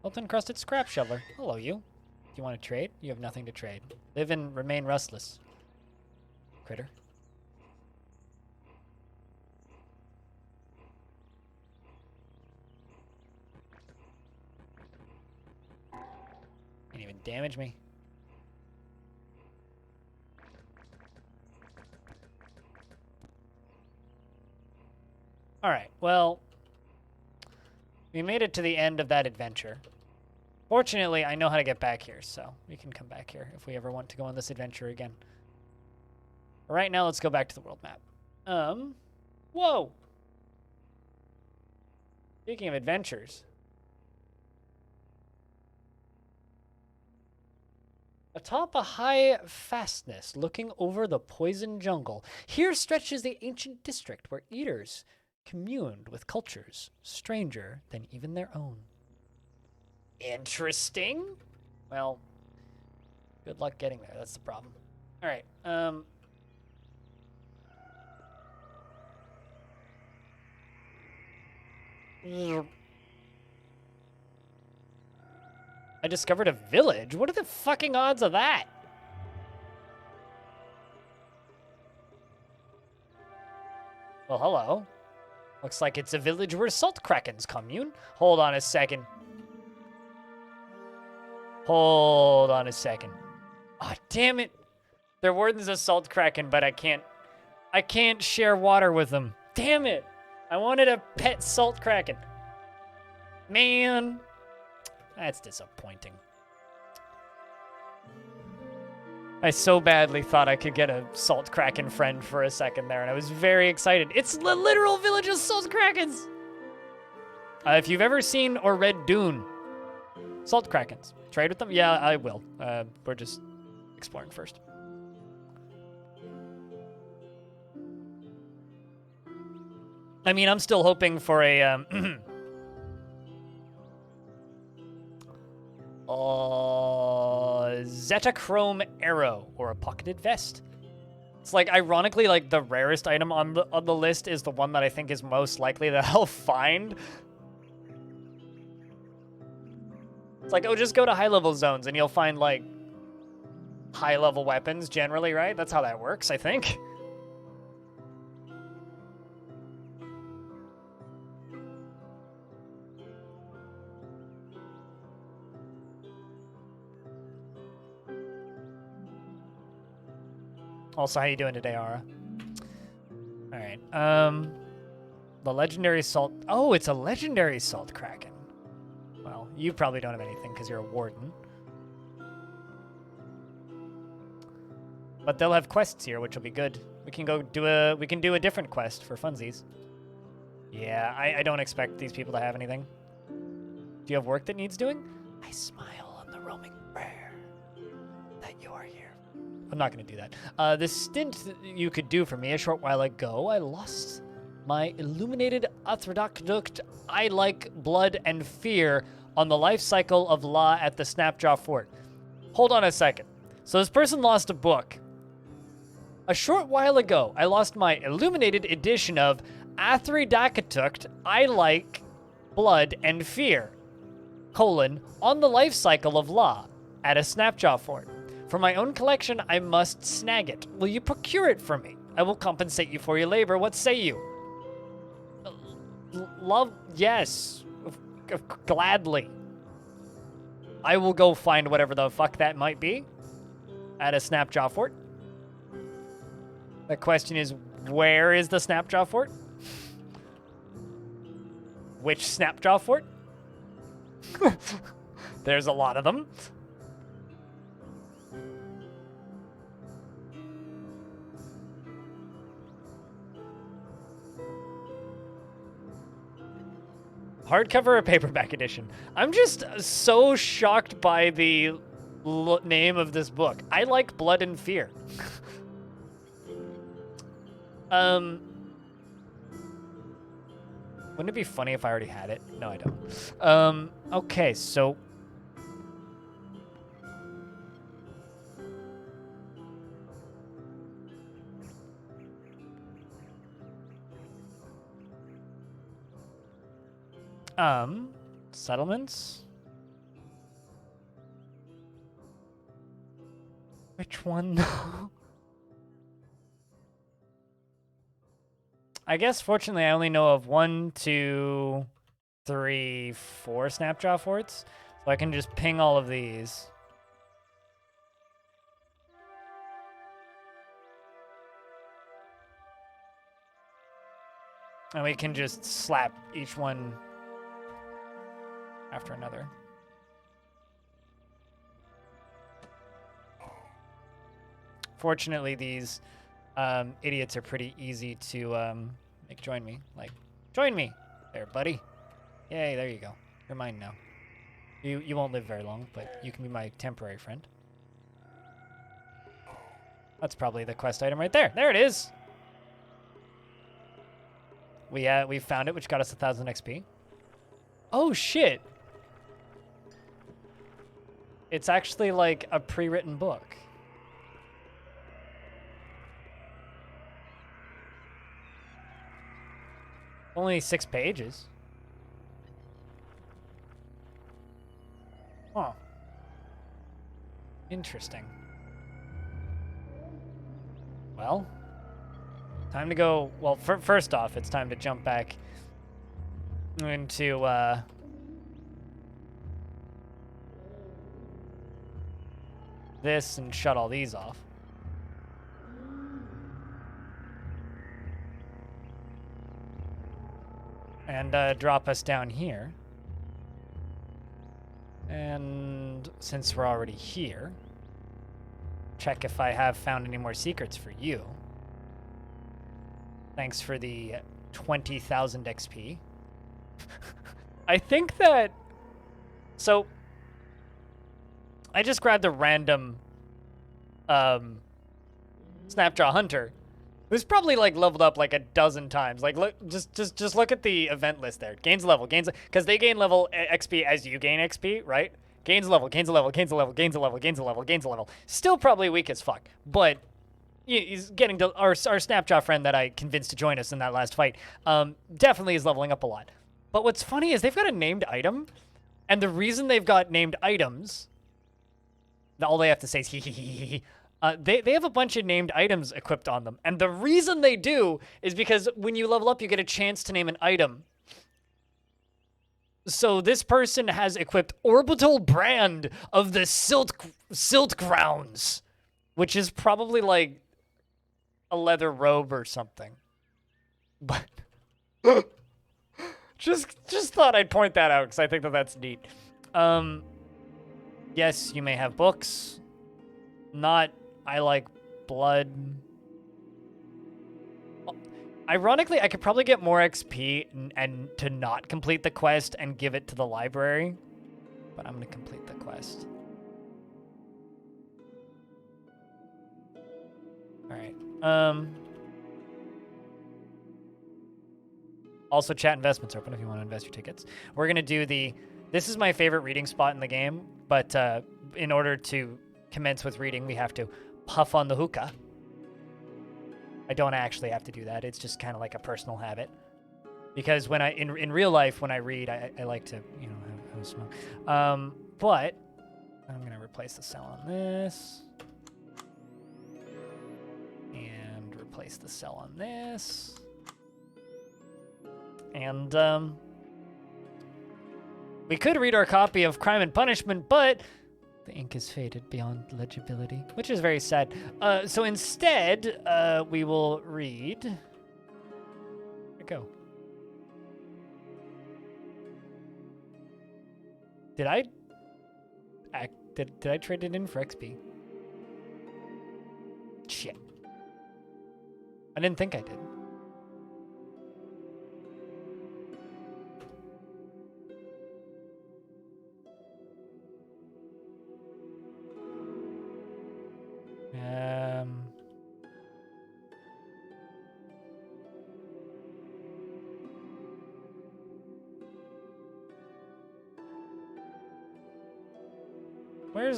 Hilt-encrusted scrap shoveler. Hello, you. Do you want to trade? You have nothing to trade. Live and remain restless. Critter. Can't even damage me. Alright, well, we made it to the end of that adventure. Fortunately, I know how to get back here, so we can come back here if we ever want to go on this adventure again. Right now, let's go back to the world map. Whoa! Speaking of adventures. Atop a high fastness, looking over the poison jungle, here stretches the ancient district where eaters communed with cultures stranger than even their own. Interesting. Well, good luck getting there. That's the problem. All right. I discovered a village? What are the fucking odds of that? Well, hello. Looks like it's a village where salt krakens commune. Hold on a second. Hold on a second. Oh, damn it. Their warden's a salt kraken, but I can't share water with them. Damn it. I wanted a pet salt kraken. Man. That's disappointing. I so badly thought I could get a salt kraken friend for a second there, and I was very excited. It's the literal village of salt krakens! If you've ever seen or read Dune, salt krakens. Trade with them? Yeah, I will. We're just exploring first. I mean, I'm still hoping for a, Zetachrome arrow or a pocketed vest. It's like, ironically, like the rarest item on the list is the one that I think is most likely that I'll find. It's like, oh, just go to high-level zones and you'll find, like, high-level weapons generally, right? That's how that works, I think. Also, how you doing today, Ara? All right. The legendary salt. Oh, it's a legendary salt kraken. Well, you probably don't have anything because you're a warden. But they'll have quests here, which will be good. We can go do a different quest for funsies. Yeah, I don't expect these people to have anything. Do you have work that needs doing? I smile on the roaming prayer that you are here. I'm not going to do that. The stint you could do for me a short while ago, I lost my illuminated aqueduct. I like blood and fear on the life cycle of law at the Snapjaw Fort. Hold on a second. So this person lost a book. A short while ago, I lost my illuminated edition of Athridakatukt, I like blood and fear, on the life cycle of law at a Snapjaw Fort. For my own collection, I must snag it. Will you procure it for me? I will compensate you for your labor. What say you? Love, yes. Gladly. I will go find whatever the fuck that might be at a Snapjaw Fort. The question is, where is the Snapjaw Fort? Which Snapjaw Fort? There's a lot of them. Hardcover or paperback edition? I'm just so shocked by the name of this book. I like Blood and Fear. Wouldn't it be funny if I already had it? No, I don't. Okay, so... settlements? Which one? I guess, fortunately, I only know of 1, 2, 3, 4 Snapjaw Forts. So I can just ping all of these. And we can just slap each one after another. Fortunately, these idiots are pretty easy to make join me. Like, join me there, buddy. Yay, there you go. You're mine now. You won't live very long, but you can be my temporary friend. That's probably the quest item right there. There it is. We found it, which got us 1,000 XP. Oh shit! It's actually like a pre-written book. Only 6 pages. Huh. Interesting. Well, time to go. Well, first off, it's time to jump back into this and shut all these off. And drop us down here. And since we're already here, check if I have found any more secrets for you. Thanks for the 20,000 XP. I think that... So, I just grabbed a random Snapjaw Hunter, who's probably like leveled up like a dozen times. Like, look, just look at the event list there. Gains level, because they gain level XP as you gain XP, right? Gains level, gains a level, gains a level, gains a level, gains a level, gains a level. Still probably weak as fuck, but he's getting to our Snapjaw friend that I convinced to join us in that last fight. Definitely is leveling up a lot. But what's funny is they've got a named item, and the reason they've got named items, all they have to say is hee hee hee hee. They have a bunch of named items equipped on them. And the reason they do is because when you level up, you get a chance to name an item. So this person has equipped Orbital Brand of the Silt Grounds, which is probably like a leather robe or something. But just thought I'd point that out because I think that that's neat. Yes, you may have books. Not, I like blood. Ironically, I could probably get more XP and to not complete the quest and give it to the library. But I'm going to complete the quest. All right. Also, chat investments open if you want to invest your tickets. We're going to do the... This is my favorite reading spot in the game, but in order to commence with reading, we have to puff on the hookah. I don't actually have to do that. It's just kind of like a personal habit. Because when in real life, when I read, I like to, you know, have a smoke. But I'm going to replace the cell on this. And replace the cell on this. And we could read our copy of Crime and Punishment, but the ink is faded beyond legibility, which is very sad. So instead, we will read... Where'd it go? Did I trade it in for XP? Shit. I didn't think I did.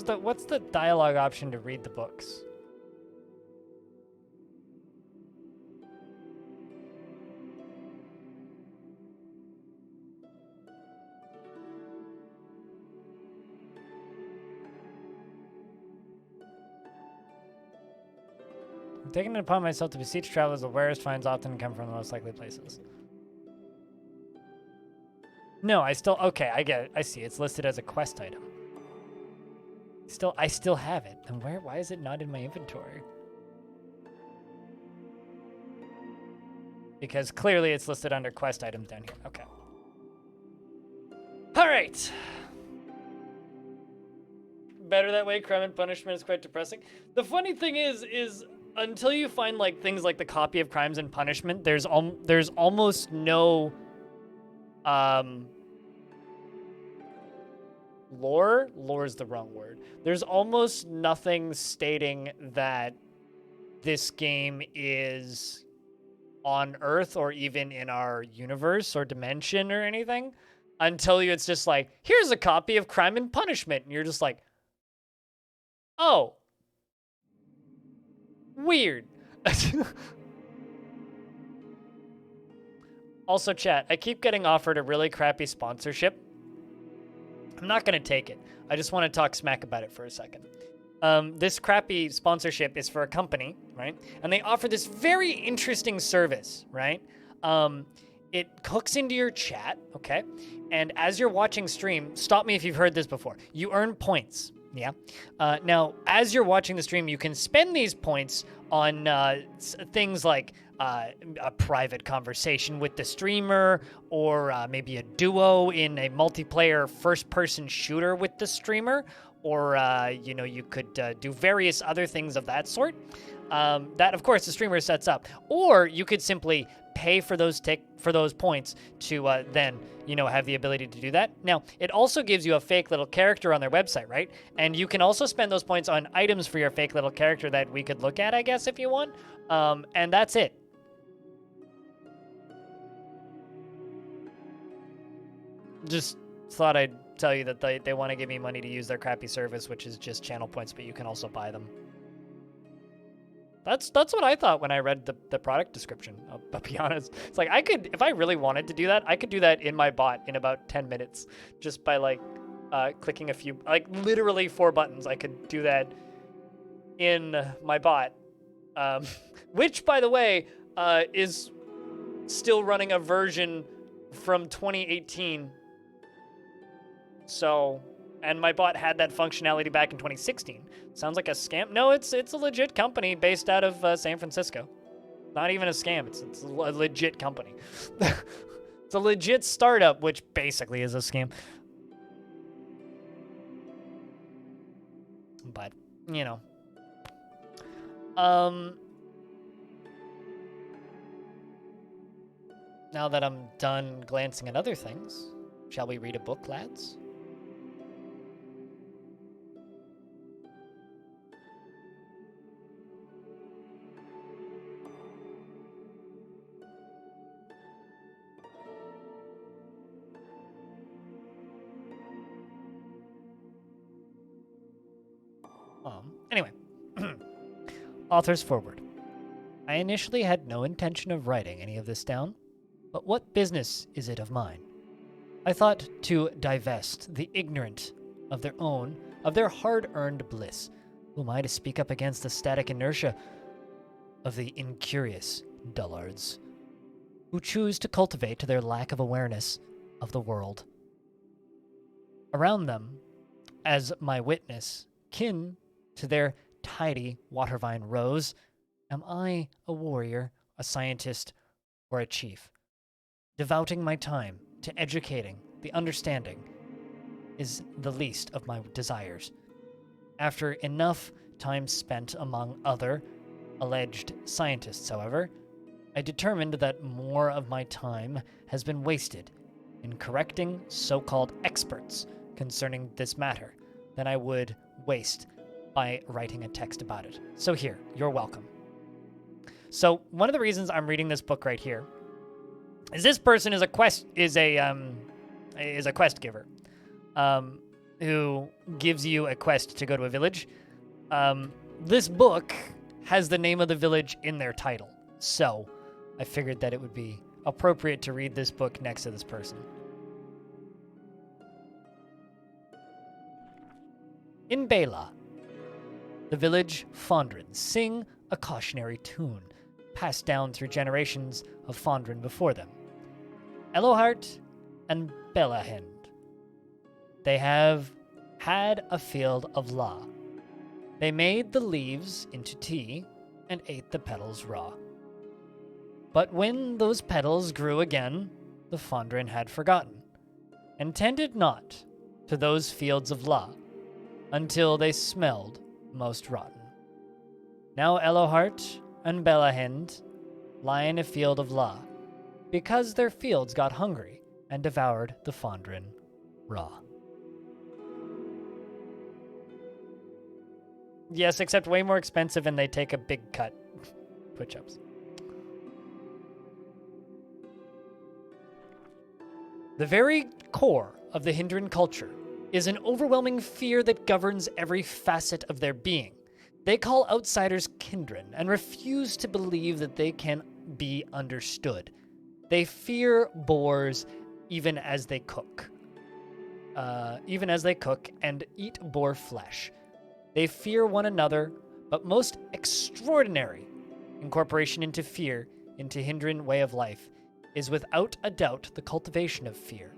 What's the dialogue option to read the books? I'm taking it upon myself to beseech travelers the rarest finds often come from the most likely places. No, okay, I get it. I see. It's listed as a quest item. I still have it. And why is it not in my inventory? Because clearly it's listed under quest items down here. Okay. All right. Better that way. Crime and Punishment is quite depressing. The funny thing is until you find like things like the copy of Crimes and Punishment, there's almost no lore. Lore is the wrong word. There's almost nothing stating that this game is on Earth or even in our universe or dimension or anything until it's just like, here's a copy of Crime and Punishment. And you're just like, oh, weird. Also, chat, I keep getting offered a really crappy sponsorship. I'm not going to take it. I just want to talk smack about it for a second. This crappy sponsorship is for a company, right? And they offer this very interesting service, right? It hooks into your chat, okay? And as you're watching stream, stop me if you've heard this before. You earn points, yeah? Now, as you're watching the stream, you can spend these points on things like a private conversation with the streamer, or maybe a duo in a multiplayer first-person shooter with the streamer, or you know, you could do various other things of that sort. That, of course, the streamer sets up. Or you could simply pay for those points to then, you know, have the ability to do that. Now, it also gives you a fake little character on their website, right? And you can also spend those points on items for your fake little character that we could look at, I guess, if you want. And that's it. Just thought I'd tell you that they want to give me money to use their crappy service, which is just channel points, but you can also buy them. That's what I thought when I read the product description. I'll be honest. It's like, I could, if I really wanted to do that, I could do that in my bot in about 10 minutes just by like clicking a few, like literally 4 buttons. I could do that in my bot, which, by the way, is still running a version from 2018. So, and my bot had that functionality back in 2016. Sounds like a scam. No, it's a legit company based out of San Francisco. Not even a scam. It's a legit company. It's a legit startup, which basically is a scam. But, you know. Now that I'm done glancing at other things, shall we read a book, lads? Anyway, author's foreword. I initially had no intention of writing any of this down, but what business is it of mine? I thought to divest the ignorant of their hard-earned bliss. Who am I to speak up against the static inertia of the incurious dullards who choose to cultivate their lack of awareness of the world around them as my witness, kin to their tidy watervine rose? Am I a warrior, a scientist, or a chief? Devoting my time to educating the understanding is the least of my desires. After enough time spent among other alleged scientists, however, I determined that more of my time has been wasted in correcting so-called experts concerning this matter than I would waste by writing a text about it. So here, you're welcome. So one of the reasons I'm reading this book right here is this person is a quest giver, who gives you a quest to go to a village. This book has the name of the village in their title, so I figured that it would be appropriate to read this book next to this person. In Bela, the village Fondren sing a cautionary tune passed down through generations of Fondren before them. Elohart and Belahend. They have had a field of La. They made the leaves into tea and ate the petals raw. But when those petals grew again, the Fondren had forgotten, and tended not to those fields of La, until they smelled most rotten. Now Elohart and Belahend lie in a field of La, because their fields got hungry and devoured the Fondren raw. Yes, except way more expensive, and they take a big cut. Push-ups. The very core of the Hindran culture is an overwhelming fear that governs every facet of their being. They call outsiders kindred and refuse to believe that they can be understood. They fear boars even as they cook. And eat boar flesh. They fear one another, but most extraordinary incorporation into fear into Hindran way of life is without a doubt the cultivation of fear.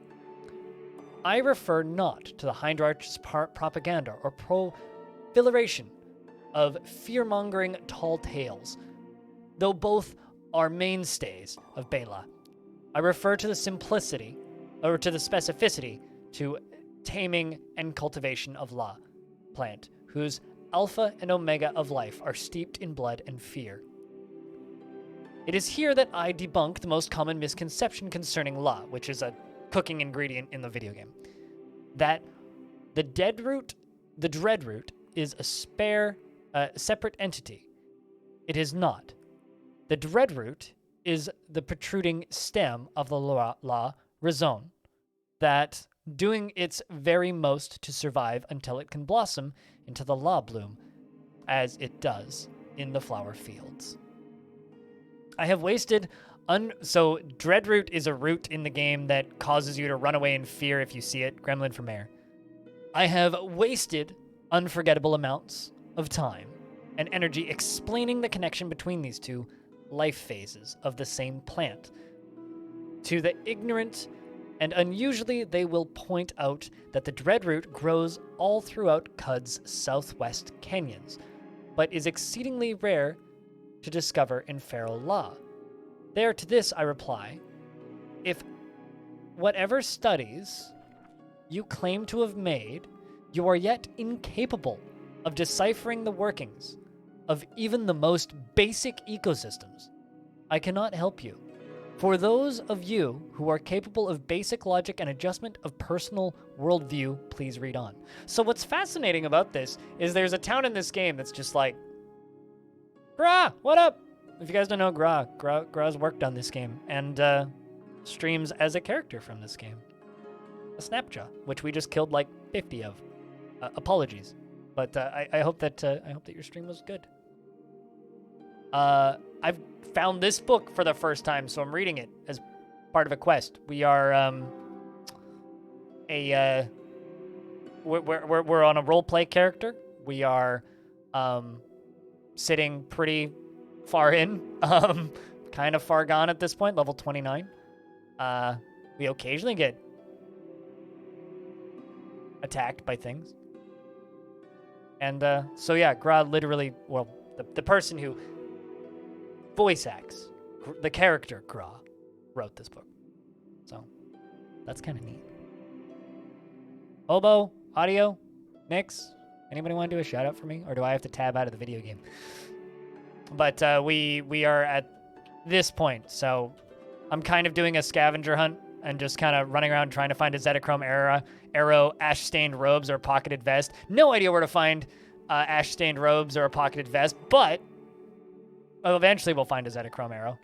I refer not to the Hindran's propaganda or proliferation of fear-mongering tall tales, though both are mainstays of Bela. I refer to the simplicity, or to the specificity, to taming and cultivation of La plant, whose alpha and omega of life are steeped in blood and fear. It is here that I debunk the most common misconception concerning La, which is a cooking ingredient in the video game, that the dreadroot is a separate entity. It is not. The dreadroot is the protruding stem of the La raison, that doing its very most to survive until it can blossom into the La bloom, as it does in the flower fields. I have wasted so dreadroot is a root in the game that causes you to run away in fear if you see it. Gremlin from Air. I have wasted unforgettable amounts of time and energy explaining the connection between these two life phases of the same plant. To the ignorant, and unusually they will point out that the dreadroot grows all throughout Cud's southwest canyons, but is exceedingly rare to discover in feral law. There to this I reply, if whatever studies you claim to have made, you are yet incapable of deciphering the workings of even the most basic ecosystems, I cannot help you. For those of you who are capable of basic logic and adjustment of personal worldview, please read on. So what's fascinating about this is there's a town in this game that's just like, Gra, what up? If you guys don't know Gra's worked on this game and streams as a character from this game. A Snapjaw, which we just killed like 50 of. Apologies, but I hope that your stream was good. I've found this book for the first time, so I'm reading it as part of a quest. We are we're on a roleplay character. We are sitting pretty far in, kind of far gone at this point, level 29. We occasionally get attacked by things. And so yeah, Gra literally, well, the person who voice acts the character Gra wrote this book. So that's kind of neat. Oboe, audio, mix, anybody want to do a shout out for me? Or do I have to tab out of the video game? But we are at this point, so I'm kind of doing a scavenger hunt and just kind of running around trying to find a Zetachrome arrow, ash-stained robes, or a pocketed vest. No idea where to find ash-stained robes or a pocketed vest, but eventually we'll find a Zetachrome arrow.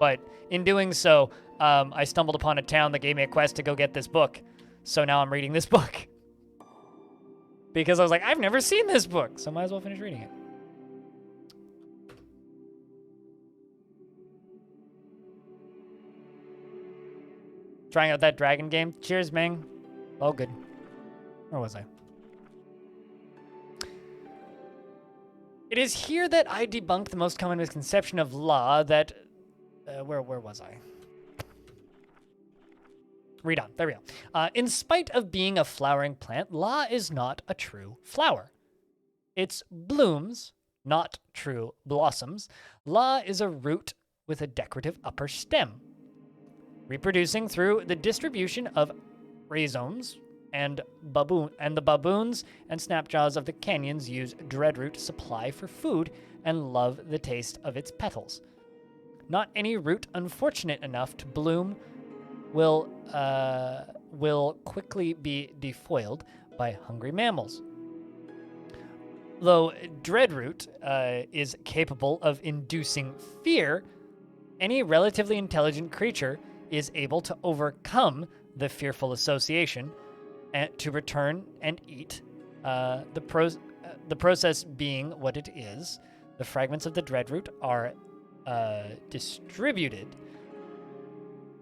But in doing so, I stumbled upon a town that gave me a quest to go get this book. So now I'm reading this book. Because I was like, I've never seen this book, so might as well finish reading it. Trying out that dragon game. Cheers, Ming. Oh, good. Where was I? It is here that I debunk the most common misconception of law that... where was I? Read on. There we go. In spite of being a flowering plant, law is not a true flower. It's blooms, not true blossoms. Law is a root with a decorative upper stem, reproducing through the distribution of rhizomes, and the baboons and snapjaws of the canyons use dreadroot to supply for food and love the taste of its petals. Not any root unfortunate enough to bloom will quickly be defoiled by hungry mammals. Though dreadroot is capable of inducing fear, any relatively intelligent creature is able to overcome the fearful association and to return and eat. The process being what it is, the fragments of the dreadroot are distributed.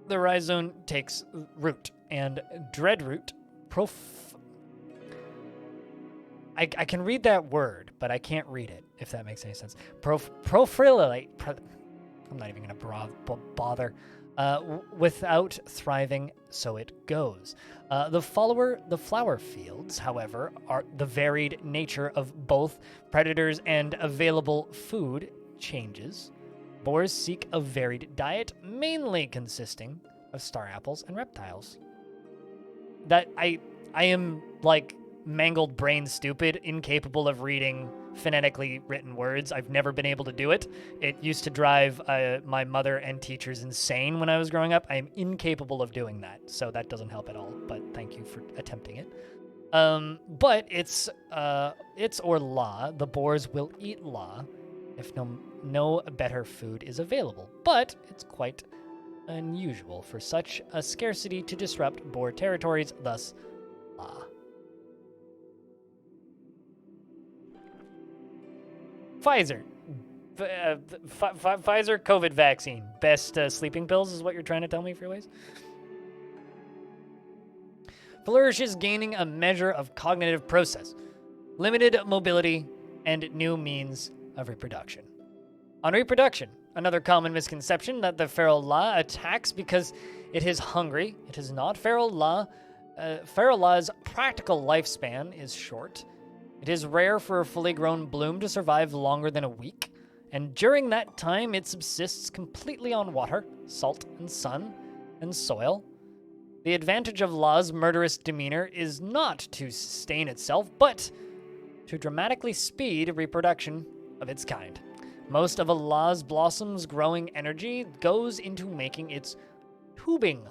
The rhizome takes root, and dreadroot I can read that word, but I can't read it, if that makes any sense. Profrilate. I'm not even going to bother. Without thriving, so it goes. The flower fields, however, are the varied nature of both predators and available food changes. Boars seek a varied diet, mainly consisting of star apples and reptiles. That I am like mangled brain stupid, incapable of reading phonetically written words. I've never been able to do it. It used to drive my mother and teachers insane when I was growing up. I am incapable of doing that, so that doesn't help at all, but thank you for attempting it. But it's or law. The boars will eat law if no better food is available, but it's quite unusual for such a scarcity to disrupt boar territories, thus law. Pfizer COVID vaccine. Best sleeping pills is what you're trying to tell me, Freeways? Flourishes gaining a measure of cognitive process, limited mobility, and new means of reproduction. On reproduction, another common misconception that the feral law attacks because it is hungry. It is not feral law. Feral law's practical lifespan is short. It is rare for a fully grown bloom to survive longer than a week, and during that time it subsists completely on water, salt, and sun, and soil. The advantage of La's murderous demeanor is not to sustain itself, but to dramatically speed reproduction of its kind. Most of a La's blossom's growing energy goes into making its tubing.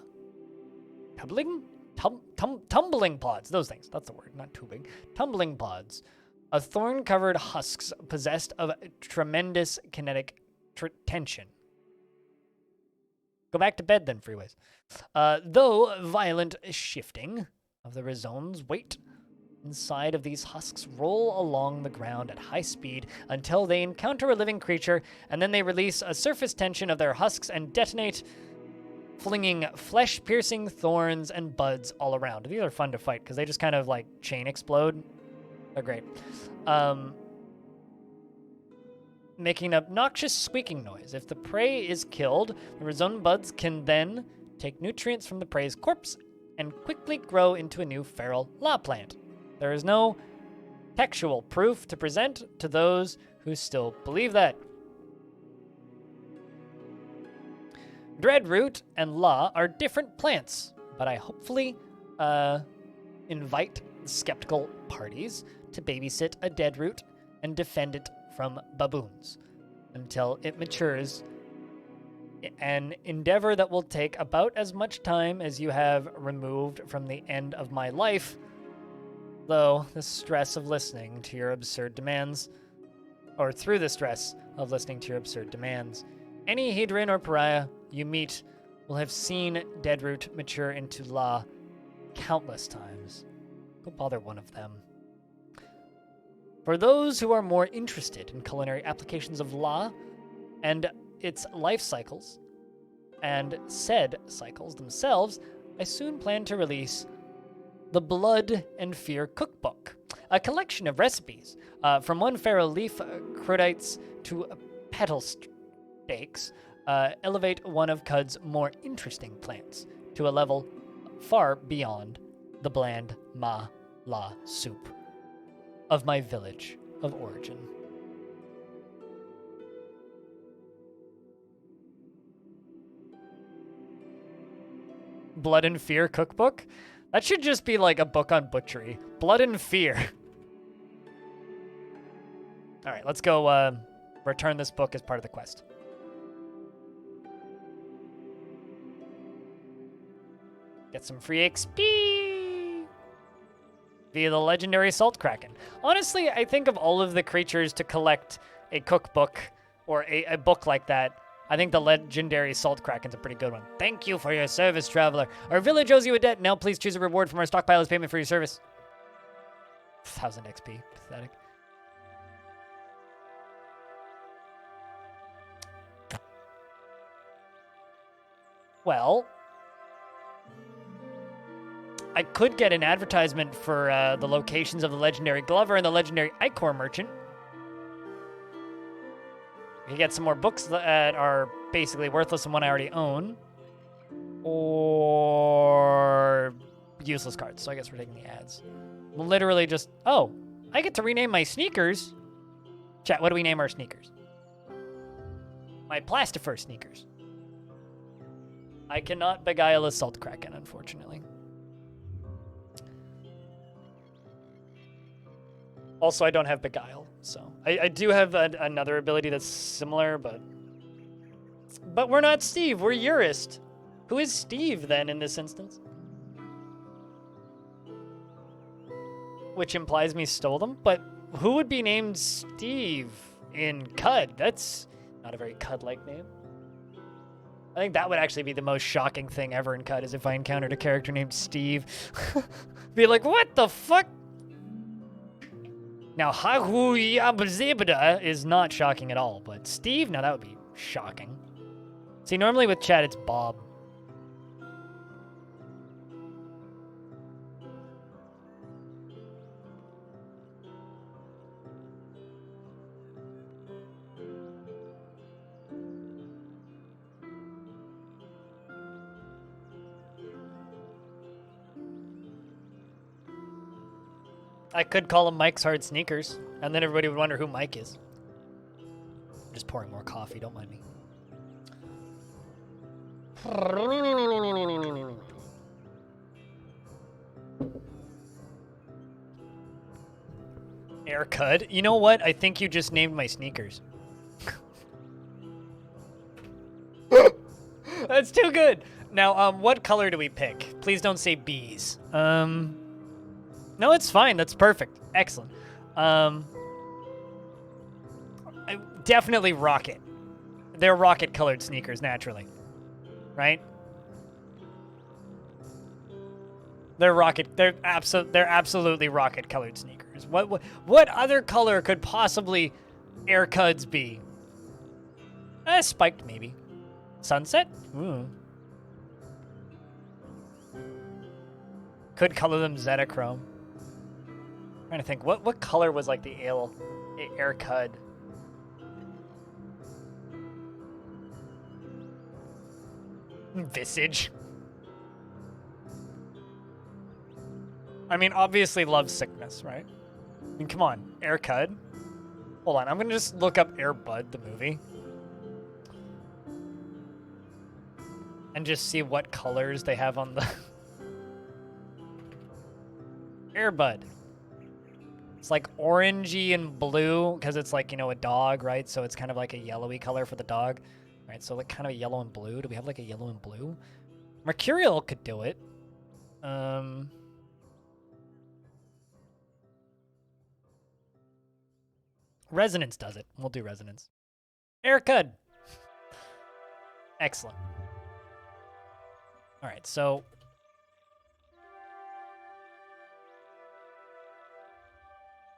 Tumbling pods. Those things. That's the word, not tubing. Tumbling pods. A thorn-covered husks possessed of tremendous kinetic tension. Go back to bed then, Freeways. Though violent shifting of the rhizome's weight inside of these husks roll along the ground at high speed until they encounter a living creature, and then they release a surface tension of their husks and detonate, flinging flesh-piercing thorns and buds all around. These are fun to fight because they just kind of like chain explode. They're great. Making an obnoxious squeaking noise. If the prey is killed, the rhizome buds can then take nutrients from the prey's corpse and quickly grow into a new feral La plant. There is no textual proof to present to those who still believe that. Dreadroot and La are different plants, but I hopefully invite skeptical parties to babysit a deadroot and defend it from baboons until it matures, an endeavor that will take about as much time as you have removed from the end of my life, though the stress of listening to your absurd demands, or through the stress of listening to your absurd demands, any Hedron or pariah you meet will have seen Deadroot mature into La countless times. Go bother one of them. For those who are more interested in culinary applications of La and its life cycles, and said cycles themselves, I soon plan to release the Blood and Fear Cookbook, a collection of recipes from one feral leaf crudites to petal steaks, elevate one of Cud's more interesting plants to a level far beyond the bland La soup of my village of origin. Blood and Fear Cookbook? That should just be like a book on butchery. Blood and Fear. All right, let's go return this book as part of the quest. Get some free XP via the legendary Salt Kraken. Honestly, I think of all of the creatures to collect a cookbook or a book like that, I think the legendary Salt Kraken's a pretty good one. Thank you for your service, traveler. Our village owes you a debt. Now please choose a reward from our stockpile as payment for your service. 1,000 XP. Pathetic. Well, I could get an advertisement for the locations of the legendary Glover and the legendary Ichor Merchant. We can get some more books that are basically worthless and one I already own. Or useless cards, so I guess we're taking the ads. We'll literally just... Oh, I get to rename my sneakers. Chat, what do we name our sneakers? My Plastifer sneakers. I cannot beguile a Salt Kraken, unfortunately. Also, I don't have Beguile, so... I do have another ability that's similar, but we're not Steve, we're Urist. Who is Steve, then, in this instance? Which implies me stole them, but who would be named Steve in Cud? That's not a very Cud-like name. I think that would actually be the most shocking thing ever in Cud, is if I encountered a character named Steve. Be like, what the fuck? Now, Hahu Yabzibada is not shocking at all, but Steve? Now that would be shocking. See, normally with chat, it's Bob. I could call him Mike's Hard Sneakers, and then everybody would wonder who Mike is. I'm just pouring more coffee, don't mind me. Aircud? You know what? I think you just named my sneakers. That's too good. Now, what color do we pick? Please don't say bees. No, it's fine. That's perfect. Excellent. Definitely rocket. They're rocket-colored sneakers, naturally. Right? They're absolutely rocket-colored sneakers. What other color could possibly Aircuds be? Spiked, maybe. Sunset? Ooh. Could color them Zetachrome. Trying to think, what color was like the Aircud? Visage. I mean, obviously love sickness, right? I mean, come on, Aircud. Hold on, I'm gonna just look up Airbud, the movie. And just see what colors they have on the... Airbud. It's like orangey and blue, because it's like, you know, a dog, right? So it's kind of like a yellowy color for the dog. Right, so like kind of a yellow and blue. Do we have like a yellow and blue? Mercurial could do it. Resonance does it. We'll do Resonance. Aircud. Excellent. All right, so...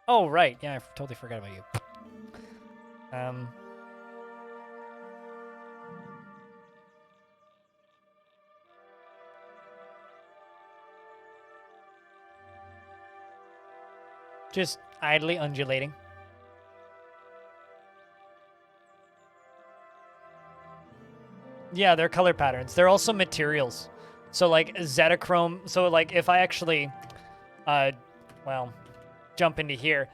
Oh, right. Yeah, I totally forgot about you. Just idly undulating. Yeah, they're color patterns. They're also materials. So like Zetachrome. So like if I actually, well, jump into here,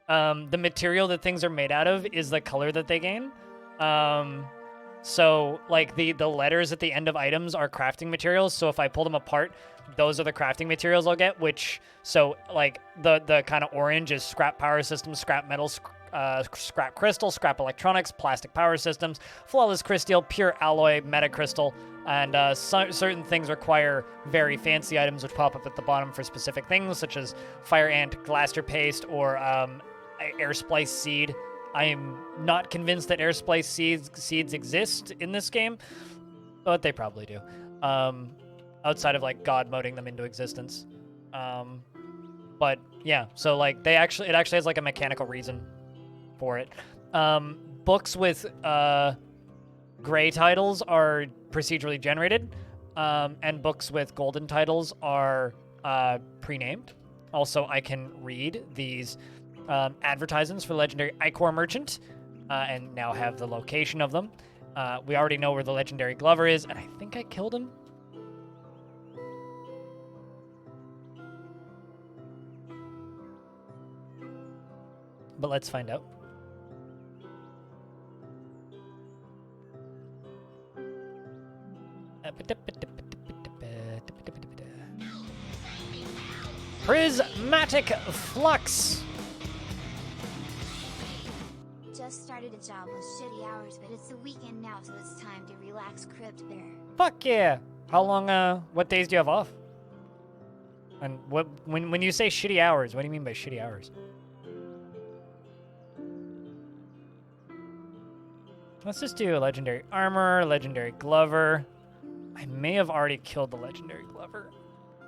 the material that things are made out of is the color that they gain. So like the letters at the end of items are crafting materials. So if I pull them apart, those are the crafting materials I'll get. Which so like the kind of orange is scrap power systems, scrap metals, scrap crystal, scrap electronics, plastic power systems, flawless crystal, pure alloy, metacrystal, and certain things require very fancy items which pop up at the bottom for specific things, such as fire ant, glaster paste, or air splice seed. I am not convinced that air splice seeds exist in this game, but they probably do. Outside of like God moding them into existence. But yeah, so like it actually has like a mechanical reason for it. Books with gray titles are procedurally generated, and books with golden titles are pre-named. Also, I can read these advertisements for the legendary Ichor Merchant, and now have the location of them. We already know where the legendary Glover is, and I think I killed him. But let's find out. Prismatic Flux. Just started a job with shitty hours, but it's the weekend now, so it's time to relax, Crypt Bear. Fuck yeah! How long? What days do you have off? And when you say shitty hours, what do you mean by shitty hours? Let's just do a legendary armor, legendary Glover. I may have already killed the legendary Glover.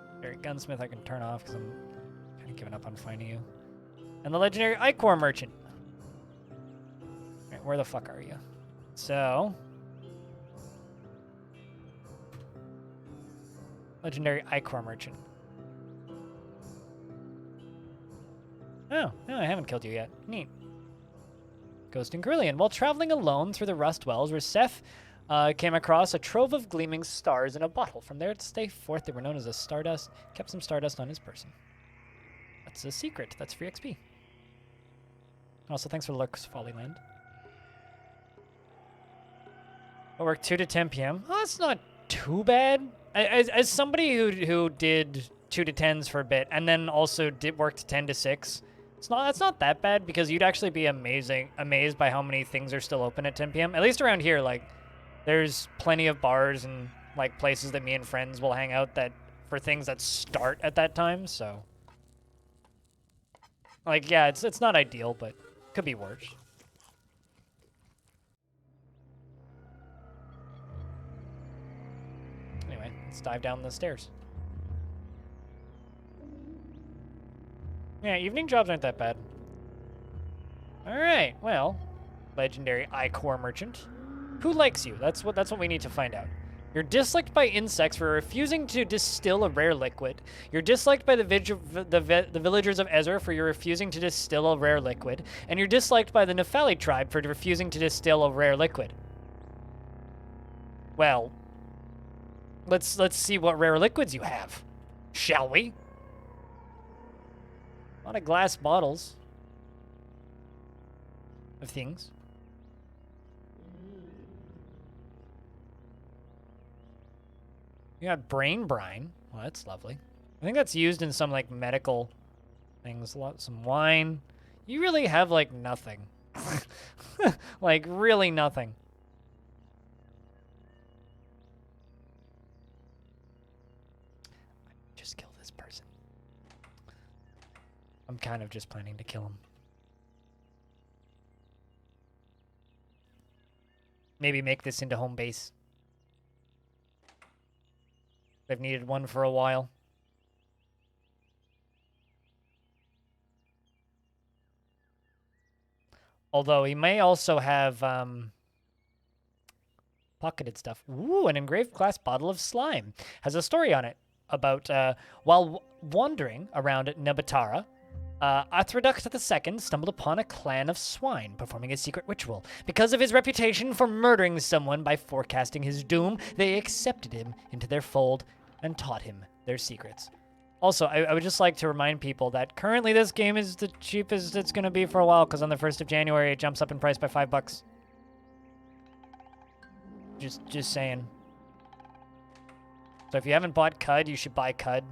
Legendary gunsmith I can turn off because I'm kind of giving up on finding you. And the legendary Ichor Merchant. Alright, where the fuck are you? So... legendary Ichor Merchant. Oh, no, I haven't killed you yet. Neat. Ghost and Grillion. While traveling alone through the Rust Wells, Recef came across a trove of gleaming stars in a bottle. From there to stay forth, they were known as a Stardust. Kept some Stardust on his person. That's a secret. That's free XP. Also, thanks for the lurks, Follyland. I work 2 to 10 p.m. Oh, that's not too bad. As somebody who did 2 to 10s for a bit and then also did work to 10 to 6, that's not that bad because you'd actually be amazed by how many things are still open at 10 p.m. At least around here, like there's plenty of bars and like places that me and friends will hang out that for things that start at that time. So like yeah, it's not ideal, but could be worse. Anyway, let's dive down the stairs. Yeah, evening jobs aren't that bad. All right, well, legendary iCore merchant. Who likes you? That's what we need to find out. You're disliked by insects for refusing to distill a rare liquid. You're disliked by the villagers of Ezra for your refusing to distill a rare liquid. And you're disliked by the Nephali tribe for refusing to distill a rare liquid. Well, let's see what rare liquids you have, shall we? A lot of glass bottles of things. You got brain brine. Well, that's lovely. I think that's used in some like medical things. Some wine. You really have like nothing. Like really nothing. Just kill this person. I'm kind of just planning to kill him. Maybe make this into home base. I've needed one for a while. Although he may also have pocketed stuff. Ooh, an engraved glass bottle of slime. Has a story on it about while wandering around Nebatara, Athrodux II stumbled upon a clan of swine performing a secret ritual. Because of his reputation for murdering someone by forecasting his doom, they accepted him into their fold and taught him their secrets. Also, I would just like to remind people that currently this game is the cheapest it's going to be for a while, because on the 1st of January it jumps up in price by $5. Just saying. So if you haven't bought CUD, you should buy CUD.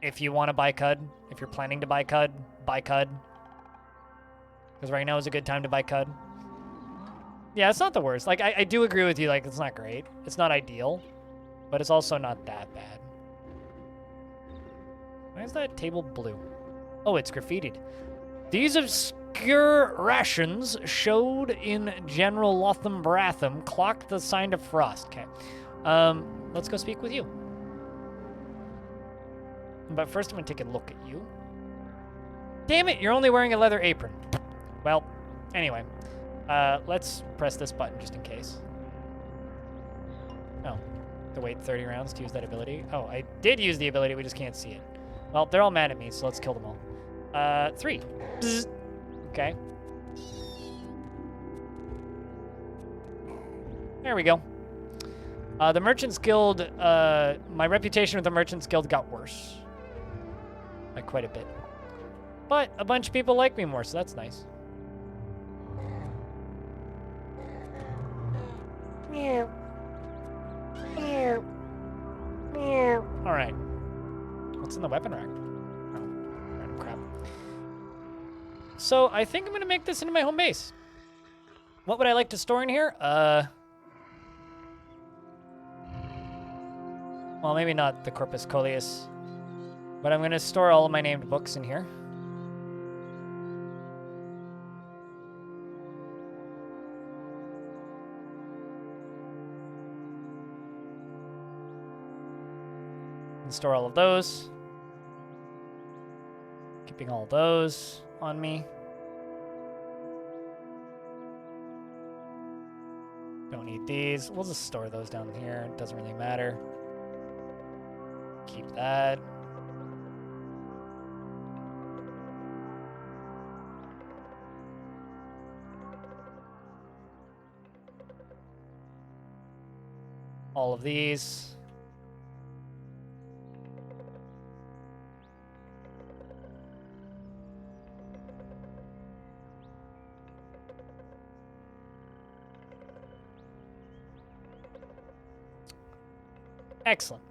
If you want to buy CUD, if you're planning to buy CUD, buy CUD. Because right now is a good time to buy CUD. Yeah, it's not the worst. Like, I do agree with you, like, it's not great. It's not ideal. But it's also not that bad. Why is that table blue? Oh, it's graffitied. These obscure rations showed in General Lotham Bratham clocked the sign of frost. Okay. Let's go speak with you. But first I'm going to take a look at you. Damn it, you're only wearing a leather apron. Well, anyway. Let's press this button just in case. Oh. To wait 30 rounds to use that ability. Oh, I did use the ability, we just can't see it. Well, they're all mad at me, so let's kill them all. 3. Bzz. Okay. There we go. The Merchants Guild, my reputation with the Merchants Guild got worse. By quite a bit. But a bunch of people like me more, so that's nice. Meow. Meow. Meow. Alright. What's in the weapon rack? Oh, random crap. So, I think I'm gonna make this into my home base. What would I like to store in here? Well, maybe not the Corpus Coleus. But I'm gonna store all of my named books in here. And store all of those. Keeping all those on me. Don't need these. We'll just store those down here. It doesn't really matter. Keep that. All of these. Excellent.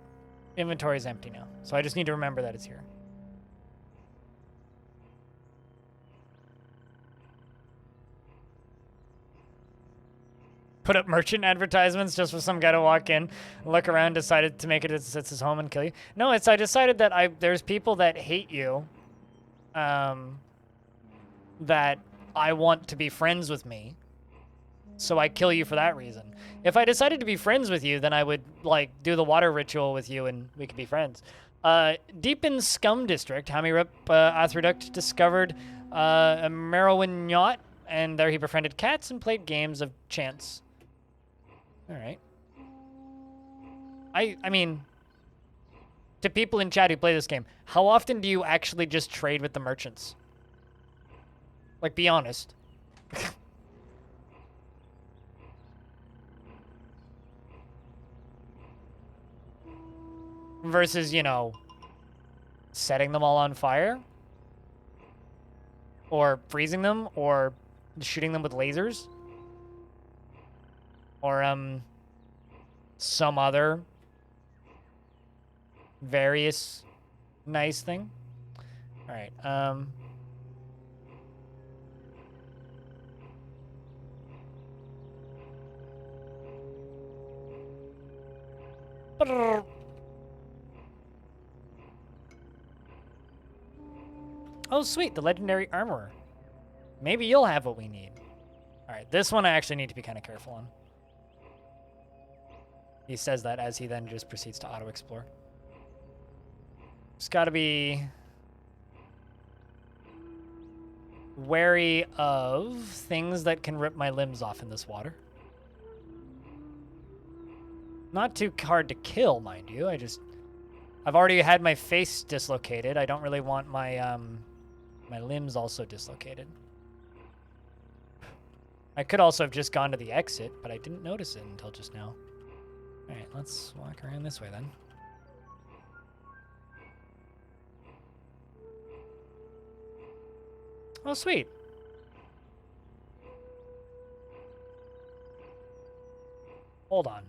Inventory is empty now, so I just need to remember that it's here. Put up merchant advertisements just for some guy to walk in, look around, decided to make it it's his home and kill you. No, I decided that there's people that hate you, that I want to be friends with me, so I kill you for that reason. If I decided to be friends with you, then I would like do the water ritual with you and we could be friends. Deep in Scum District, Hamirip Athreduct discovered a Merowin yacht, and there he befriended cats and played games of chance. All right. I mean, to people in chat who play this game, how often do you actually just trade with the merchants? Like, be honest. Versus, you know, setting them all on fire? Or freezing them? Or shooting them with lasers? Or, some other various nice thing? Alright, oh, sweet, the legendary armorer. Maybe you'll have what we need. Alright, this one I actually need to be kind of careful on. He says that as he then just proceeds to auto-explore. Just gotta be wary of things that can rip my limbs off in this water. Not too hard to kill, mind you. I've already had my face dislocated. I don't really want my, my limbs also dislocated. I could also have just gone to the exit, but I didn't notice it until just now. Alright, let's walk around this way then. Oh, sweet. Hold on.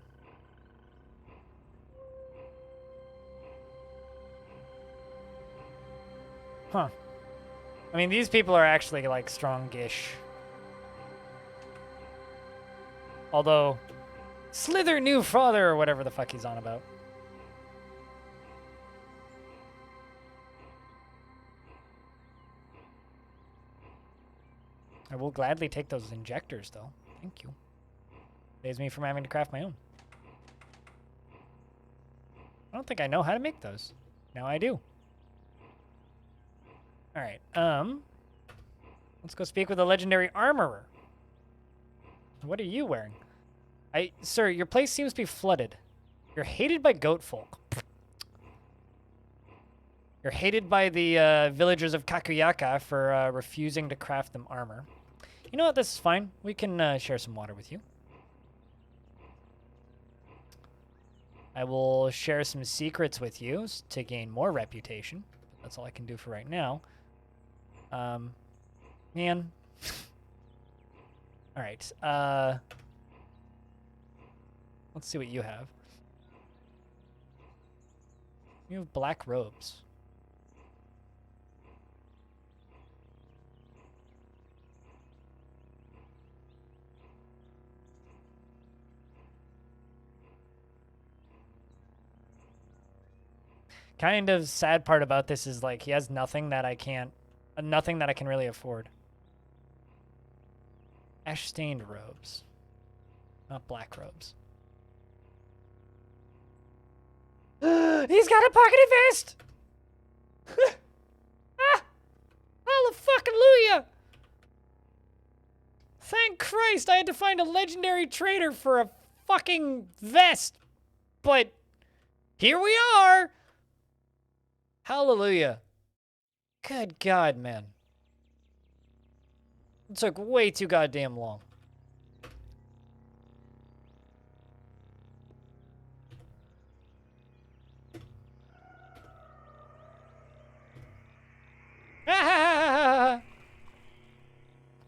Huh. I mean, these people are actually, like, strongish. Although, Slither new father, or whatever the fuck he's on about. I will gladly take those injectors, though. Thank you. Saves me from having to craft my own. I don't think I know how to make those. Now I do. Alright, let's go speak with the legendary armorer. What are you wearing? Sir, your place seems to be flooded. You're hated by goat folk. You're hated by the villagers of Kakuyaka for refusing to craft them armor. You know what? This is fine. We can share some water with you. I will share some secrets with you to gain more reputation. That's all I can do for right now. Man. All right. Let's see what you have. You have black robes. Kind of sad part about this is like he has nothing that I can really afford. Ash-stained robes. Not black robes. He's got a pocketed vest! Ah! Hallelujah! Thank Christ I had to find a legendary trader for a fucking vest! But here we are! Hallelujah. Good God, man. It took way too goddamn long.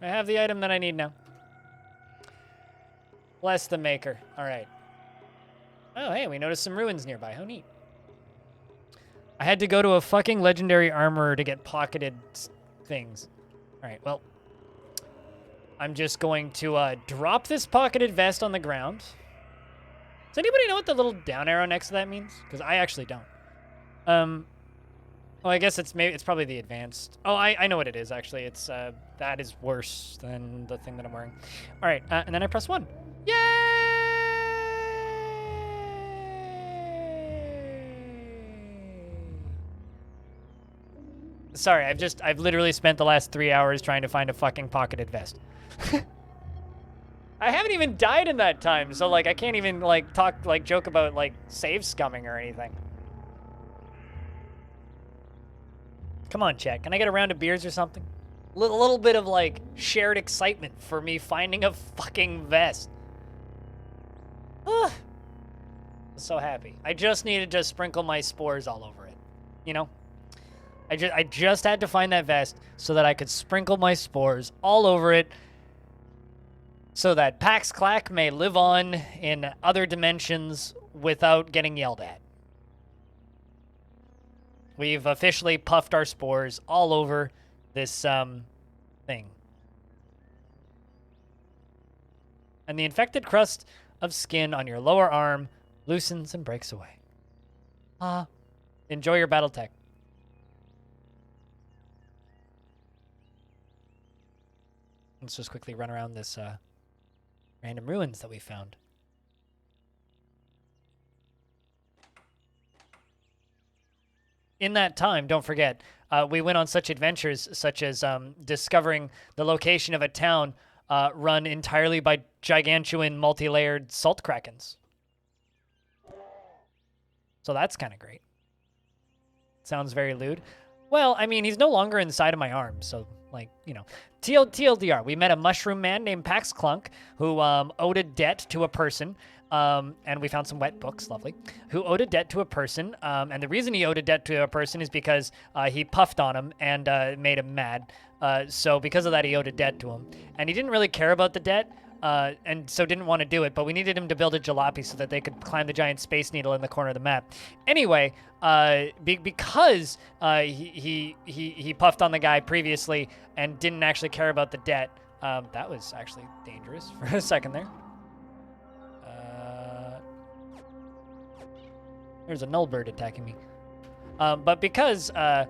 I have the item that I need now. Bless the maker. All right. Oh, hey, we noticed some ruins nearby. How neat. I had to go to a fucking legendary armorer to get pocketed things. All right, well, I'm just going to drop this pocketed vest on the ground. Does anybody know what the little down arrow next to that means? Because I actually don't. Oh, I guess it's probably the advanced. Oh, I know what it is, actually. It's, that is worse than the thing that I'm wearing. All right, and then I press 1. Yay! Sorry, I've literally spent the last 3 hours trying to find a fucking pocketed vest. I haven't even died in that time, so, like, I can't even, like, joke about, like, save scumming or anything. Come on, chat. Can I get a round of beers or something? A little bit of, like, shared excitement for me finding a fucking vest. I'm so happy. I just needed to sprinkle my spores all over it. You know? I just had to find that vest so that I could sprinkle my spores all over it so that Pax Clack may live on in other dimensions without getting yelled at. We've officially puffed our spores all over this thing. And the infected crust of skin on your lower arm loosens and breaks away. Enjoy your battle tech. Let's just quickly run around this random ruins that we found. In that time, don't forget, we went on such adventures such as discovering the location of a town run entirely by gigantuan multi-layered salt krakens. So that's kind of great. Sounds very lewd. Well, I mean, he's no longer inside of my arm, so, like, you know. TLDR, we met a mushroom man named Pax Clunk who owed a debt to a person, and we found some wet books, lovely, who owed a debt to a person, and the reason he owed a debt to a person is because he puffed on him and made him mad. So because of that, he owed a debt to him. And he didn't really care about the debt, and so didn't want to do it, but we needed him to build a jalopy so that they could climb the giant space needle in the corner of the map. Anyway, because he puffed on the guy previously and didn't actually care about the debt, that was actually dangerous for a second there. There's a null bird attacking me. But because, there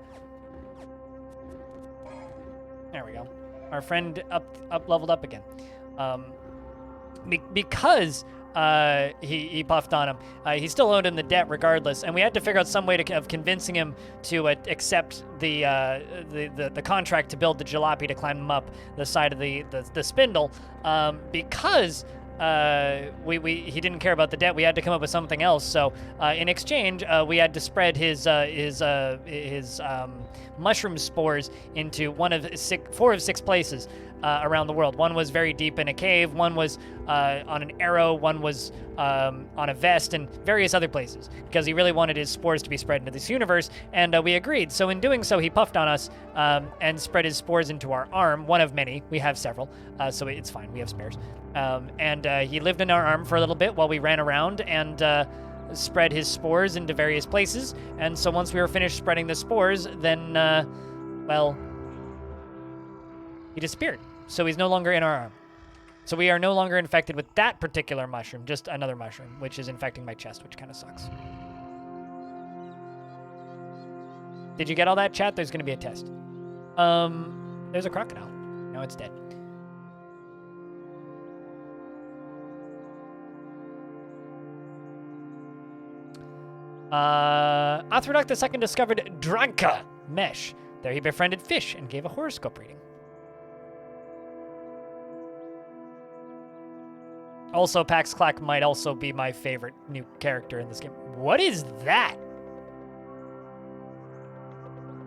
we go. Our friend up leveled up again. Because he puffed on him, he still owed him the debt regardless, and we had to figure out some way of convincing him to accept the contract to build the jalopy to climb him up the side of the spindle, because he didn't care about the debt. We had to come up with something else. So in exchange, we had to spread his mushroom spores into 4 of 6 places around the world. One was very deep in a cave. One was on an arrow. One was on a vest, and various other places, because he really wanted his spores to be spread into this universe, and we agreed. So in doing so, he puffed on us and spread his spores into our arm, one of many. We have several, so it's fine. We have spares. And he lived in our arm for a little bit while we ran around and spread his spores into various places. And so once we were finished spreading the spores, then, well, he disappeared. So he's no longer in our arm. So we are no longer infected with that particular mushroom, just another mushroom, which is infecting my chest, which kind of sucks. Did you get all that, chat? There's going to be a test. There's a crocodile. No, it's dead. Arthrodok II discovered Dranka Mesh. There he befriended fish and gave a horoscope reading. Also, Pax Clack might also be my favorite new character in this game. What is that?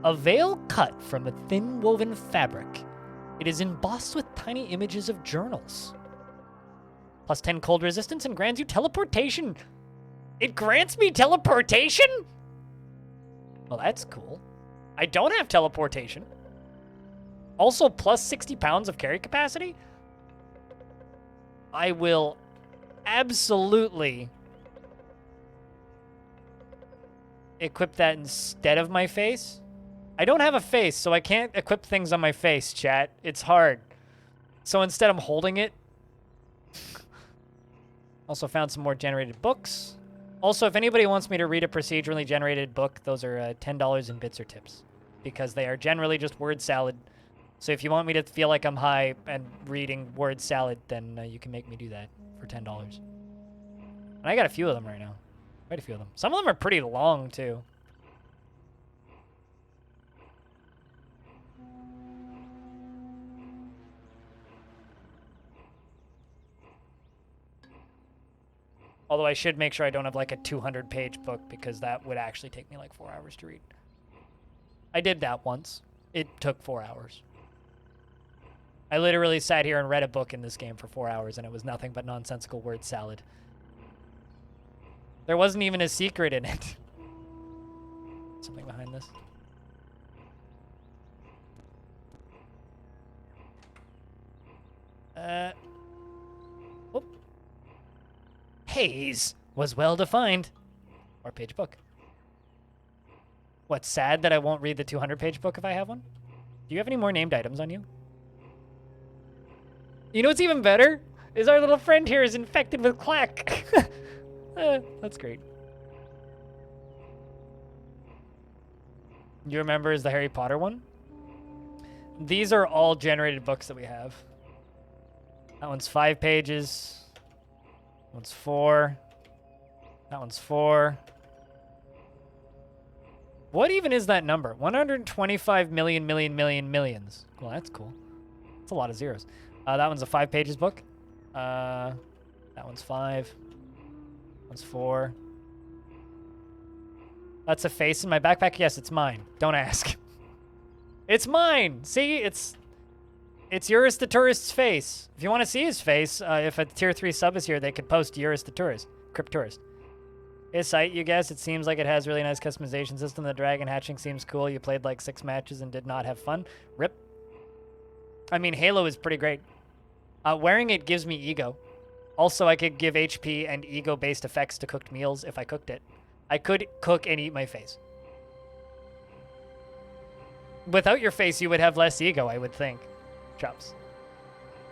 A veil cut from a thin woven fabric. It is embossed with tiny images of journals. Plus 10 cold resistance and grants you teleportation. It grants me teleportation? Well, that's cool. I don't have teleportation. Also, plus 60 pounds of carry capacity? I will absolutely equip that instead of my face. I don't have a face, so I can't equip things on my face, chat. It's hard. So instead I'm holding it. Also found some more generated books. Also, if anybody wants me to read a procedurally generated book, those are $10 in bits or tips. Because they are generally just word salad. So if you want me to feel like I'm high and reading word salad, then you can make me do that for $10. And I got a few of them right now. Quite a few of them. Some of them are pretty long, too. Although I should make sure I don't have like a 200-page book because that would actually take me like 4 hours to read. I did that once. It took 4 hours. I literally sat here and read a book in this game for 4 hours and it was nothing but nonsensical word salad. There wasn't even a secret in it. Something behind this. Whoop. Haze was well defined. 4-page book. What's sad that I won't read the 200-page book if I have one? Do you have any more named items on you? You know what's even better? Is our little friend here is infected with clack. That's great. You remember is the Harry Potter one? These are all generated books that we have. That one's 5 pages. That one's 4. That one's 4. What even is that number? 125 millions. Well, that's cool. That's a lot of zeros. That one's a 5 pages book. That one's 5. That one's 4. That's a face in my backpack. Yes, it's mine. Don't ask. It's mine. See, it's Eurus the Tourist's face. If you want to see his face, if a tier 3 sub is here, they could post Eurus the Tourist, Crypt Tourist. His site, you guess, it seems like it has really nice customization system. The dragon hatching seems cool. You played like 6 matches and did not have fun. Rip. I mean, Halo is pretty great. Wearing it gives me ego. Also, I could give HP and ego-based effects to cooked meals if I cooked it. I could cook and eat my face. Without your face, you would have less ego, I would think. Chops.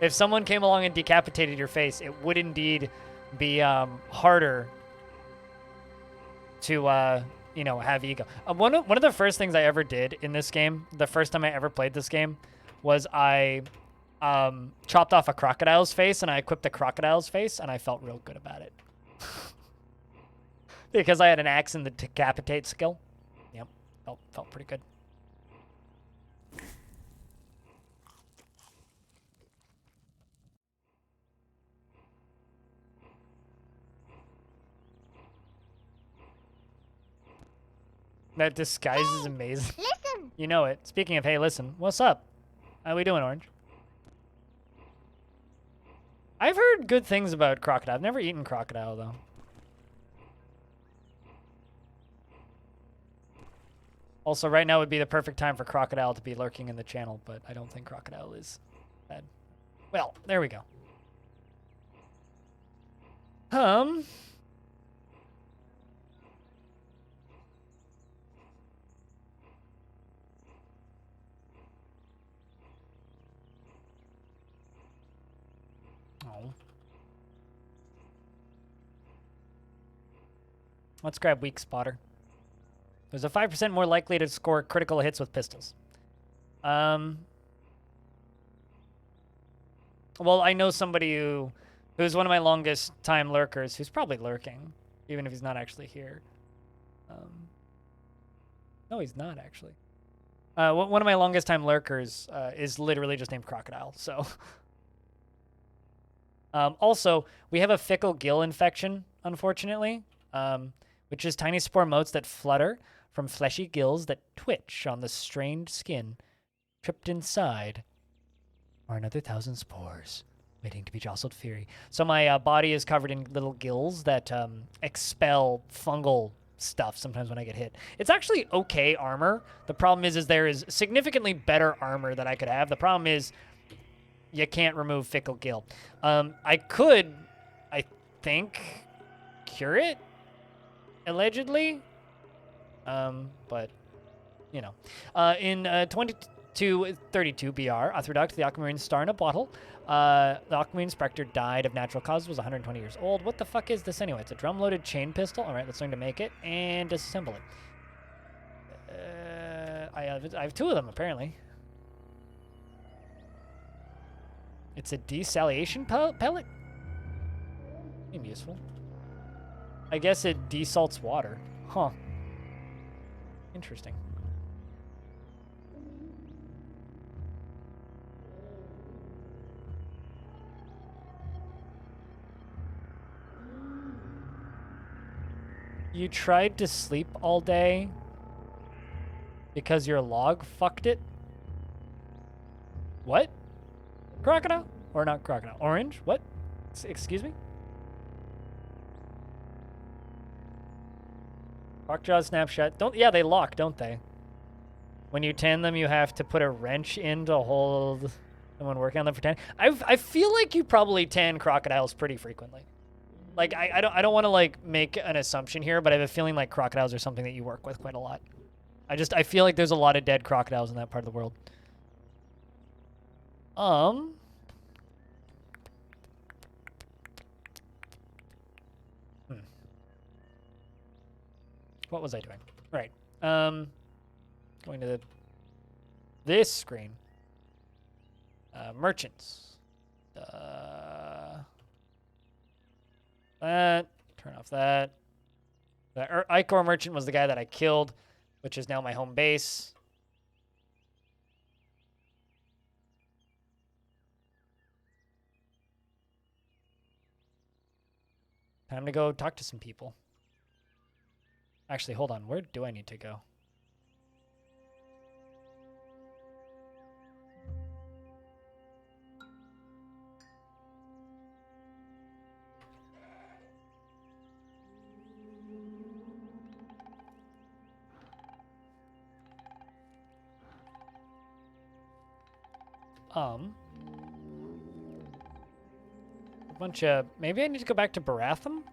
If someone came along and decapitated your face, it would indeed be harder to, you know, have ego. One of the first things I ever did in this game, the first time I ever played this game, was I chopped off a crocodile's face and I equipped the crocodile's face and I felt real good about it. Because I had an axe and the decapitate skill. Yep, felt pretty good. That disguise is amazing. Listen! You know it. Speaking of, hey, listen. What's up? How we doing, Orange? I've heard good things about crocodile. I've never eaten crocodile, though. Also, right now would be the perfect time for crocodile to be lurking in the channel, but I don't think crocodile is bad. Well, there we go. Oh. Let's grab Weak Spotter. There's a 5% more likely to score critical hits with pistols. Well, I know somebody who's one of my longest time lurkers, who's probably lurking, even if he's not actually here. No, he's not actually. One of my longest time lurkers is literally just named Crocodile, so. Also, we have a fickle gill infection, unfortunately, which is tiny spore motes that flutter from fleshy gills that twitch on the strained skin. Tripped inside are another 1,000 spores waiting to be jostled fury. So my body is covered in little gills that expel fungal stuff sometimes when I get hit. It's actually okay armor. The problem is there is significantly better armor that I could have. The problem is you can't remove fickle gill. I could, I think, cure it, allegedly. But, you know. In 2232 BR, Arthrodox, the Aquamarine star in a bottle. The Aquamarine Spectre died of natural causes, was 120 years old. What the fuck is this anyway? It's a drum-loaded chain pistol. All right, let's learn to make it and disassemble it. I have 2 of them, apparently. It's a desalination pellet? Seems useful. I guess it desalts water. Huh. Interesting. You tried to sleep all day because your log fucked it? What? Crocodile? Or not crocodile? Orange? What? Excuse me? Lockjaw snapshot. Yeah, they lock, don't they? When you tan them, you have to put a wrench in to hold someone working on them for tan. I feel like you probably tan crocodiles pretty frequently. Like, I don't want to, like, make an assumption here, but I have a feeling like crocodiles are something that you work with quite a lot. I feel like there's a lot of dead crocodiles in that part of the world. What was I doing? Right. Going to this screen. Merchants. That. Turn off that. The Icor merchant was the guy that I killed, which is now my home base. Time to go talk to some people. Actually, hold on. Where do I need to go? A bunch of... Maybe I need to go back to Baratham?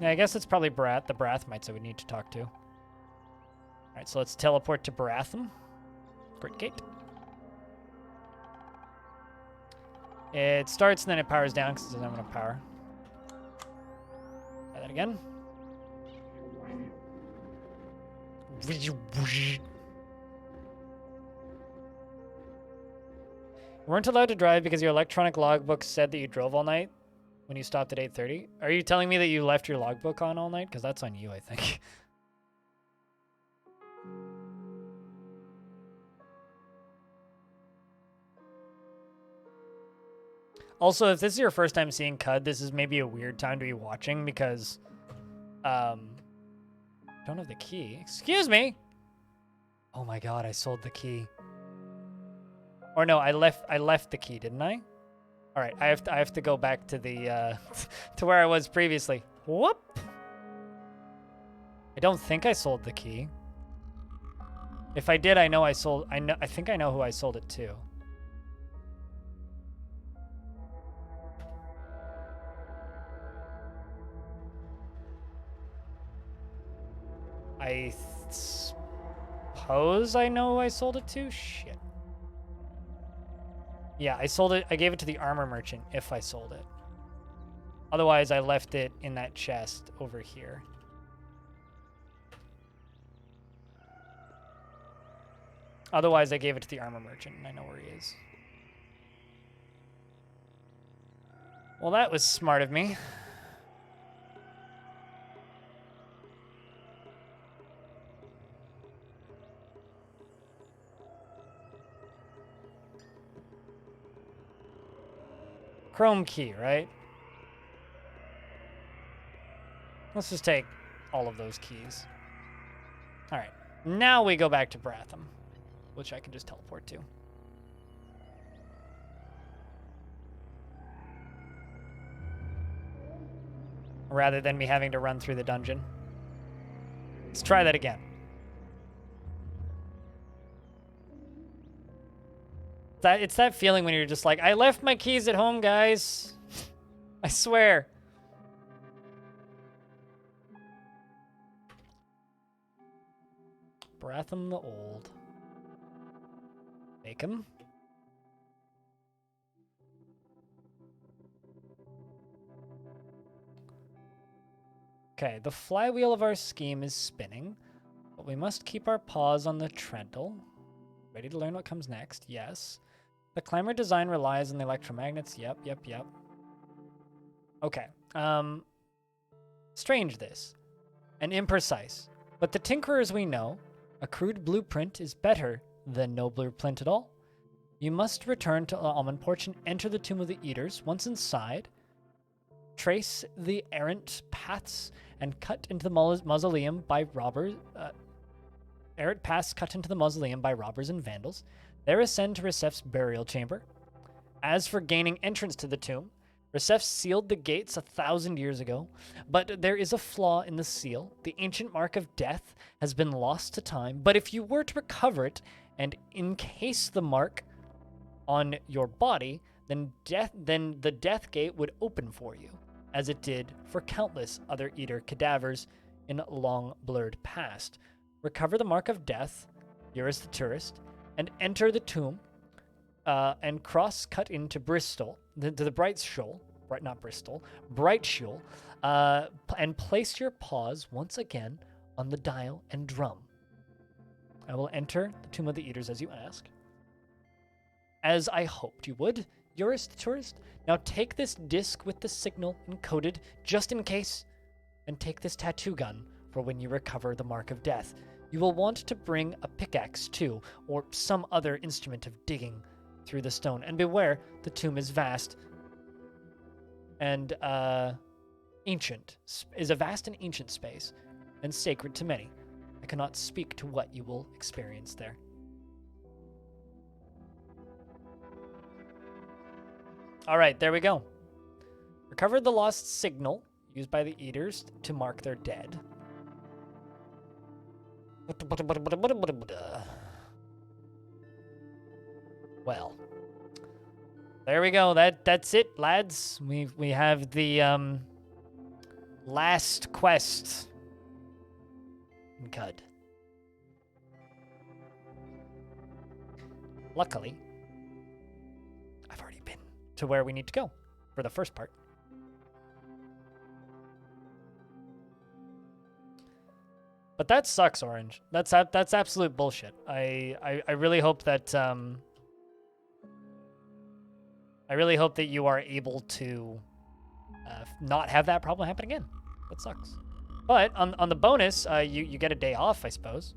Yeah, I guess it's probably the Barathamites I would need to talk to. Alright, so let's teleport to Baratham. Great gate. It starts and then it powers down because it doesn't have enough power. Try that again. You weren't allowed to drive because your electronic logbook said that you drove all night when you stopped at 8:30. Are you telling me that you left your logbook on all night? Because that's on you, I think. Also, if this is your first time seeing Cud, this is maybe a weird time to be watching because don't have the key. Excuse me. Oh my god, I sold the key. Or no, I left the key, didn't I? All right, I have to go back to the to where I was previously. Whoop. I don't think I sold the key. If I did, I think I know who I sold it to. I suppose I know who I sold it to? Shit. Yeah, I sold it. I gave it to the armor merchant if I sold it. Otherwise, I left it in that chest over here. Otherwise, I gave it to the armor merchant, and I know where he is. Well, that was smart of me. Chrome key, right? Let's just take all of those keys. All right. Now we go back to Baratham, which I can just teleport to. Rather than me having to run through the dungeon. Let's try that again. It's that feeling when you're just like, I left my keys at home, guys. I swear. Bratham the Old. Make him. Okay, the flywheel of our scheme is spinning, but we must keep our paws on the treadle. Ready to learn what comes next? Yes. The climber design relies on the electromagnets. Yep. Okay. Strange this, and imprecise. But the tinkerers we know, a crude blueprint is better than no blueprint at all. You must return to Almond Porch and enter the Tomb of the Eaters. Once inside, trace the errant paths and cut into the mausoleum by robbers. Errant paths cut into the mausoleum by robbers and vandals. There ascend to Recef's burial chamber. As for gaining entrance to the tomb, Recef sealed the gates 1,000 years ago, but there is a flaw in the seal. The ancient mark of death has been lost to time, but if you were to recover it and encase the mark on your body, then the death gate would open for you, as it did for countless other Eater cadavers in long blurred past. Recover the mark of death, Eurus the tourist, and enter the tomb, and cross-cut into Bristol, to the Bright Shoal, Bright Shoal, and place your paws once again on the dial and drum. I will enter the Tomb of the Eaters as you ask. As I hoped you would, Eurus the tourist. Now take this disc with the signal encoded, just in case, and take this tattoo gun for when you recover the mark of death. You will want to bring a pickaxe too, or some other instrument of digging through the stone. And beware, the tomb is vast and ancient, is a vast and ancient space, and sacred to many. I cannot speak to what you will experience there. All right, there we go. Recovered the lost signal used by the Eaters to mark their dead. Well, there we go. That's it, lads. We have the last quest in Cud. Luckily, I've already been to where we need to go for the first part. But that sucks, Orange. That's absolute bullshit. I really hope that you are able to not have that problem happen again. That sucks. But on the bonus, you get a day off, I suppose.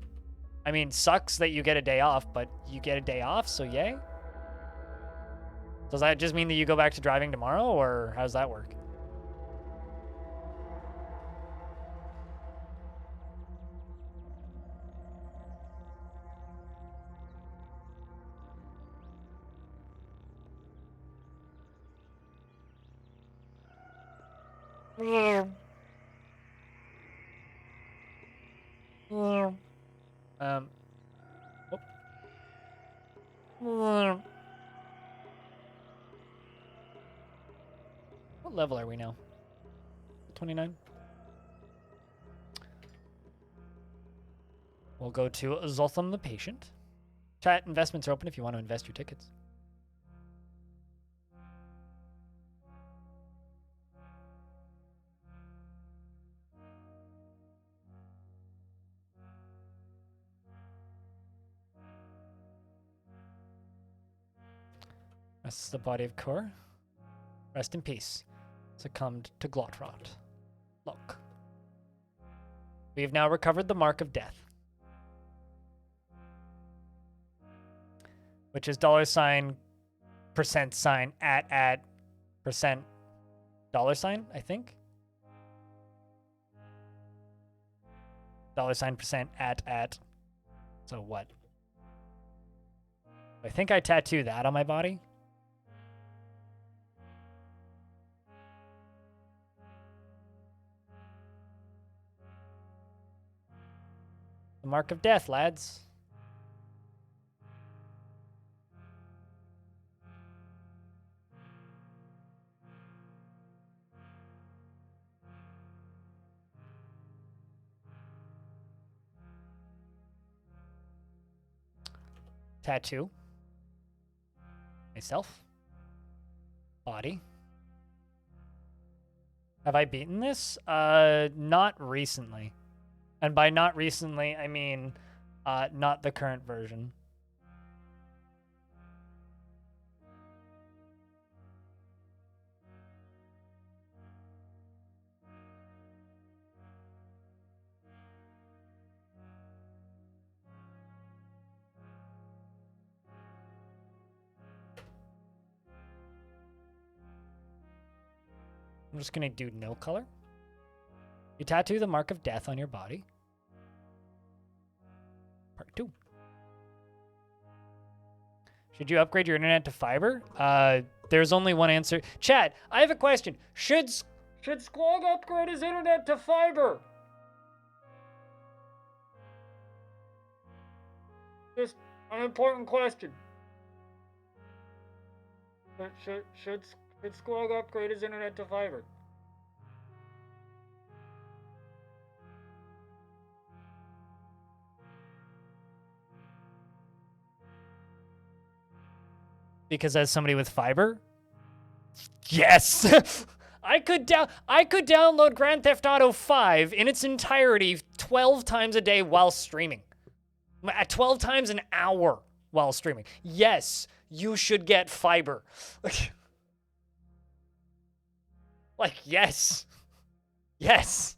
I mean, sucks that you get a day off, but you get a day off, so yay. Does that just mean that you go back to driving tomorrow, or how does that work? What level are we now? 29? We'll go to Zotham the Patient. Chat, investments are open if you want to invest your tickets. This is the body of Kur. Rest in peace. Succumbed to glot rot. Look. We have now recovered the mark of death, which is $% at percent $, I think. $% at. So what? I think I tattoo that on my body. The mark of death, lads. Tattoo. Myself. Body. Have I beaten this? Not recently. And by not recently, I mean not the current version. I'm just going to do no color. You tattoo the mark of death on your body. Part 2. Should you upgrade your internet to fiber? There's only one answer. Chat, I have a question. Should Squog upgrade his internet to fiber? Just an important question. Should Squog upgrade his internet to fiber? Because as somebody with fiber, yes, I could download Grand Theft Auto 5 in its entirety 12 times a day while streaming, at 12 times an hour while streaming. Yes, you should get fiber. Like, yes, yes.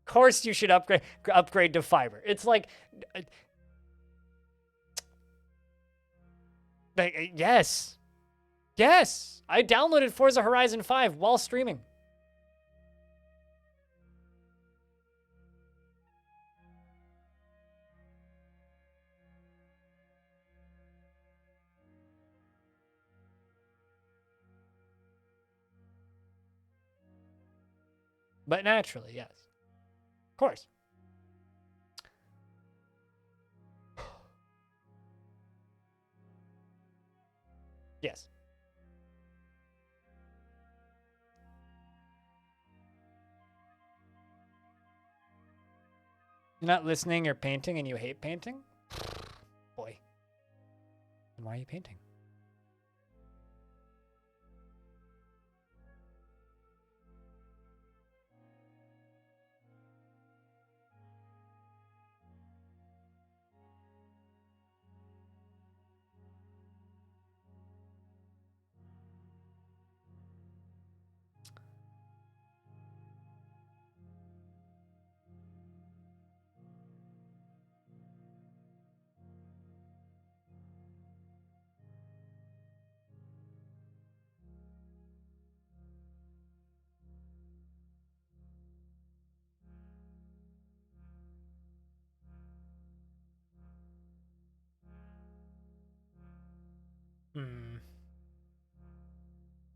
Of course, you should upgrade to fiber. It's like. Yes. Yes. I downloaded Forza Horizon 5 while streaming. But naturally, yes. Of course. Yes. You're not listening, you're painting, and you hate painting? Boy. Then why are you painting?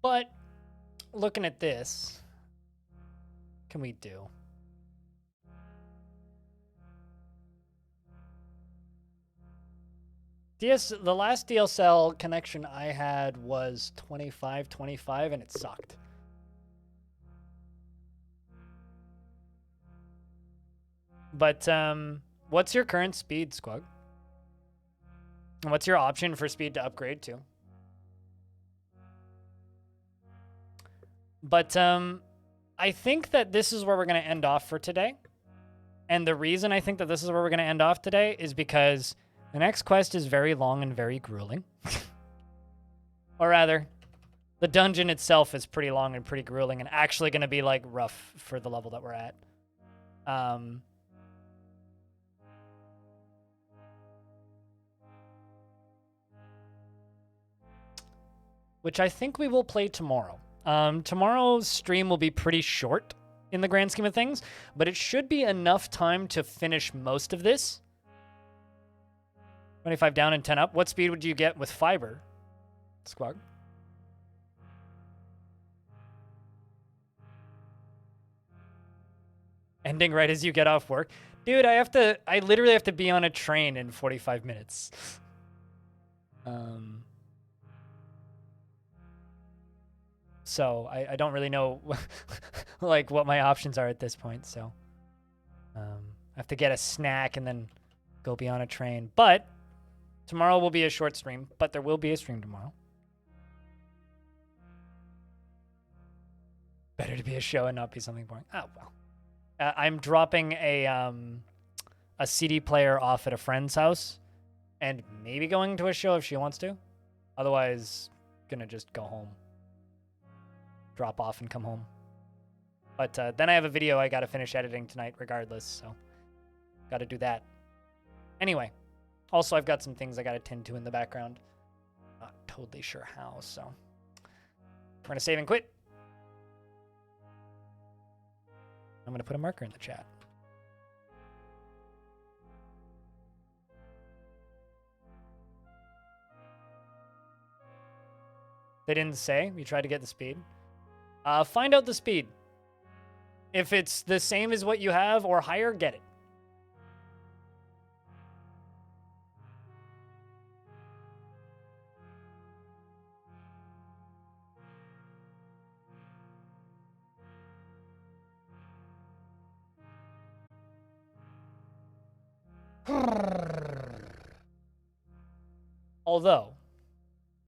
But looking at this, what can we do? The last DSL connection I had was 25 and it sucked. But what's your current speed, Squug? And what's your option for speed to upgrade to? But I think that this is where we're going to end off for today. And the reason I think that this is where we're going to end off today is because the next quest is very long and very grueling. Or rather, the dungeon itself is pretty long and pretty grueling and actually going to be like rough for the level that we're at. Which I think we will play tomorrow. Tomorrow's stream will be pretty short in the grand scheme of things, but it should be enough time to finish most of this. 25 down and 10 up. What speed would you get with fiber, Squog? Ending right as you get off work. Dude, I literally have to be on a train in 45 minutes. So I don't really know like what my options are at this point. So I have to get a snack and then go be on a train. But Tomorrow will be a short stream, but there will be a stream tomorrow. Better to be a show and not be something boring. Oh, well. I'm dropping a CD player off at a friend's house and maybe going to a show if she wants to. Otherwise, gonna just go home. Drop off and come home. But then I have a video I gotta finish editing tonight regardless, so gotta do that. Anyway, also I've got some things I gotta tend to in the background. Not totally sure how, so we're gonna save and quit. I'm gonna put a marker in the chat. They didn't say. You tried to get the speed. Find out the speed. If it's the same as what you have or higher, get it. Although,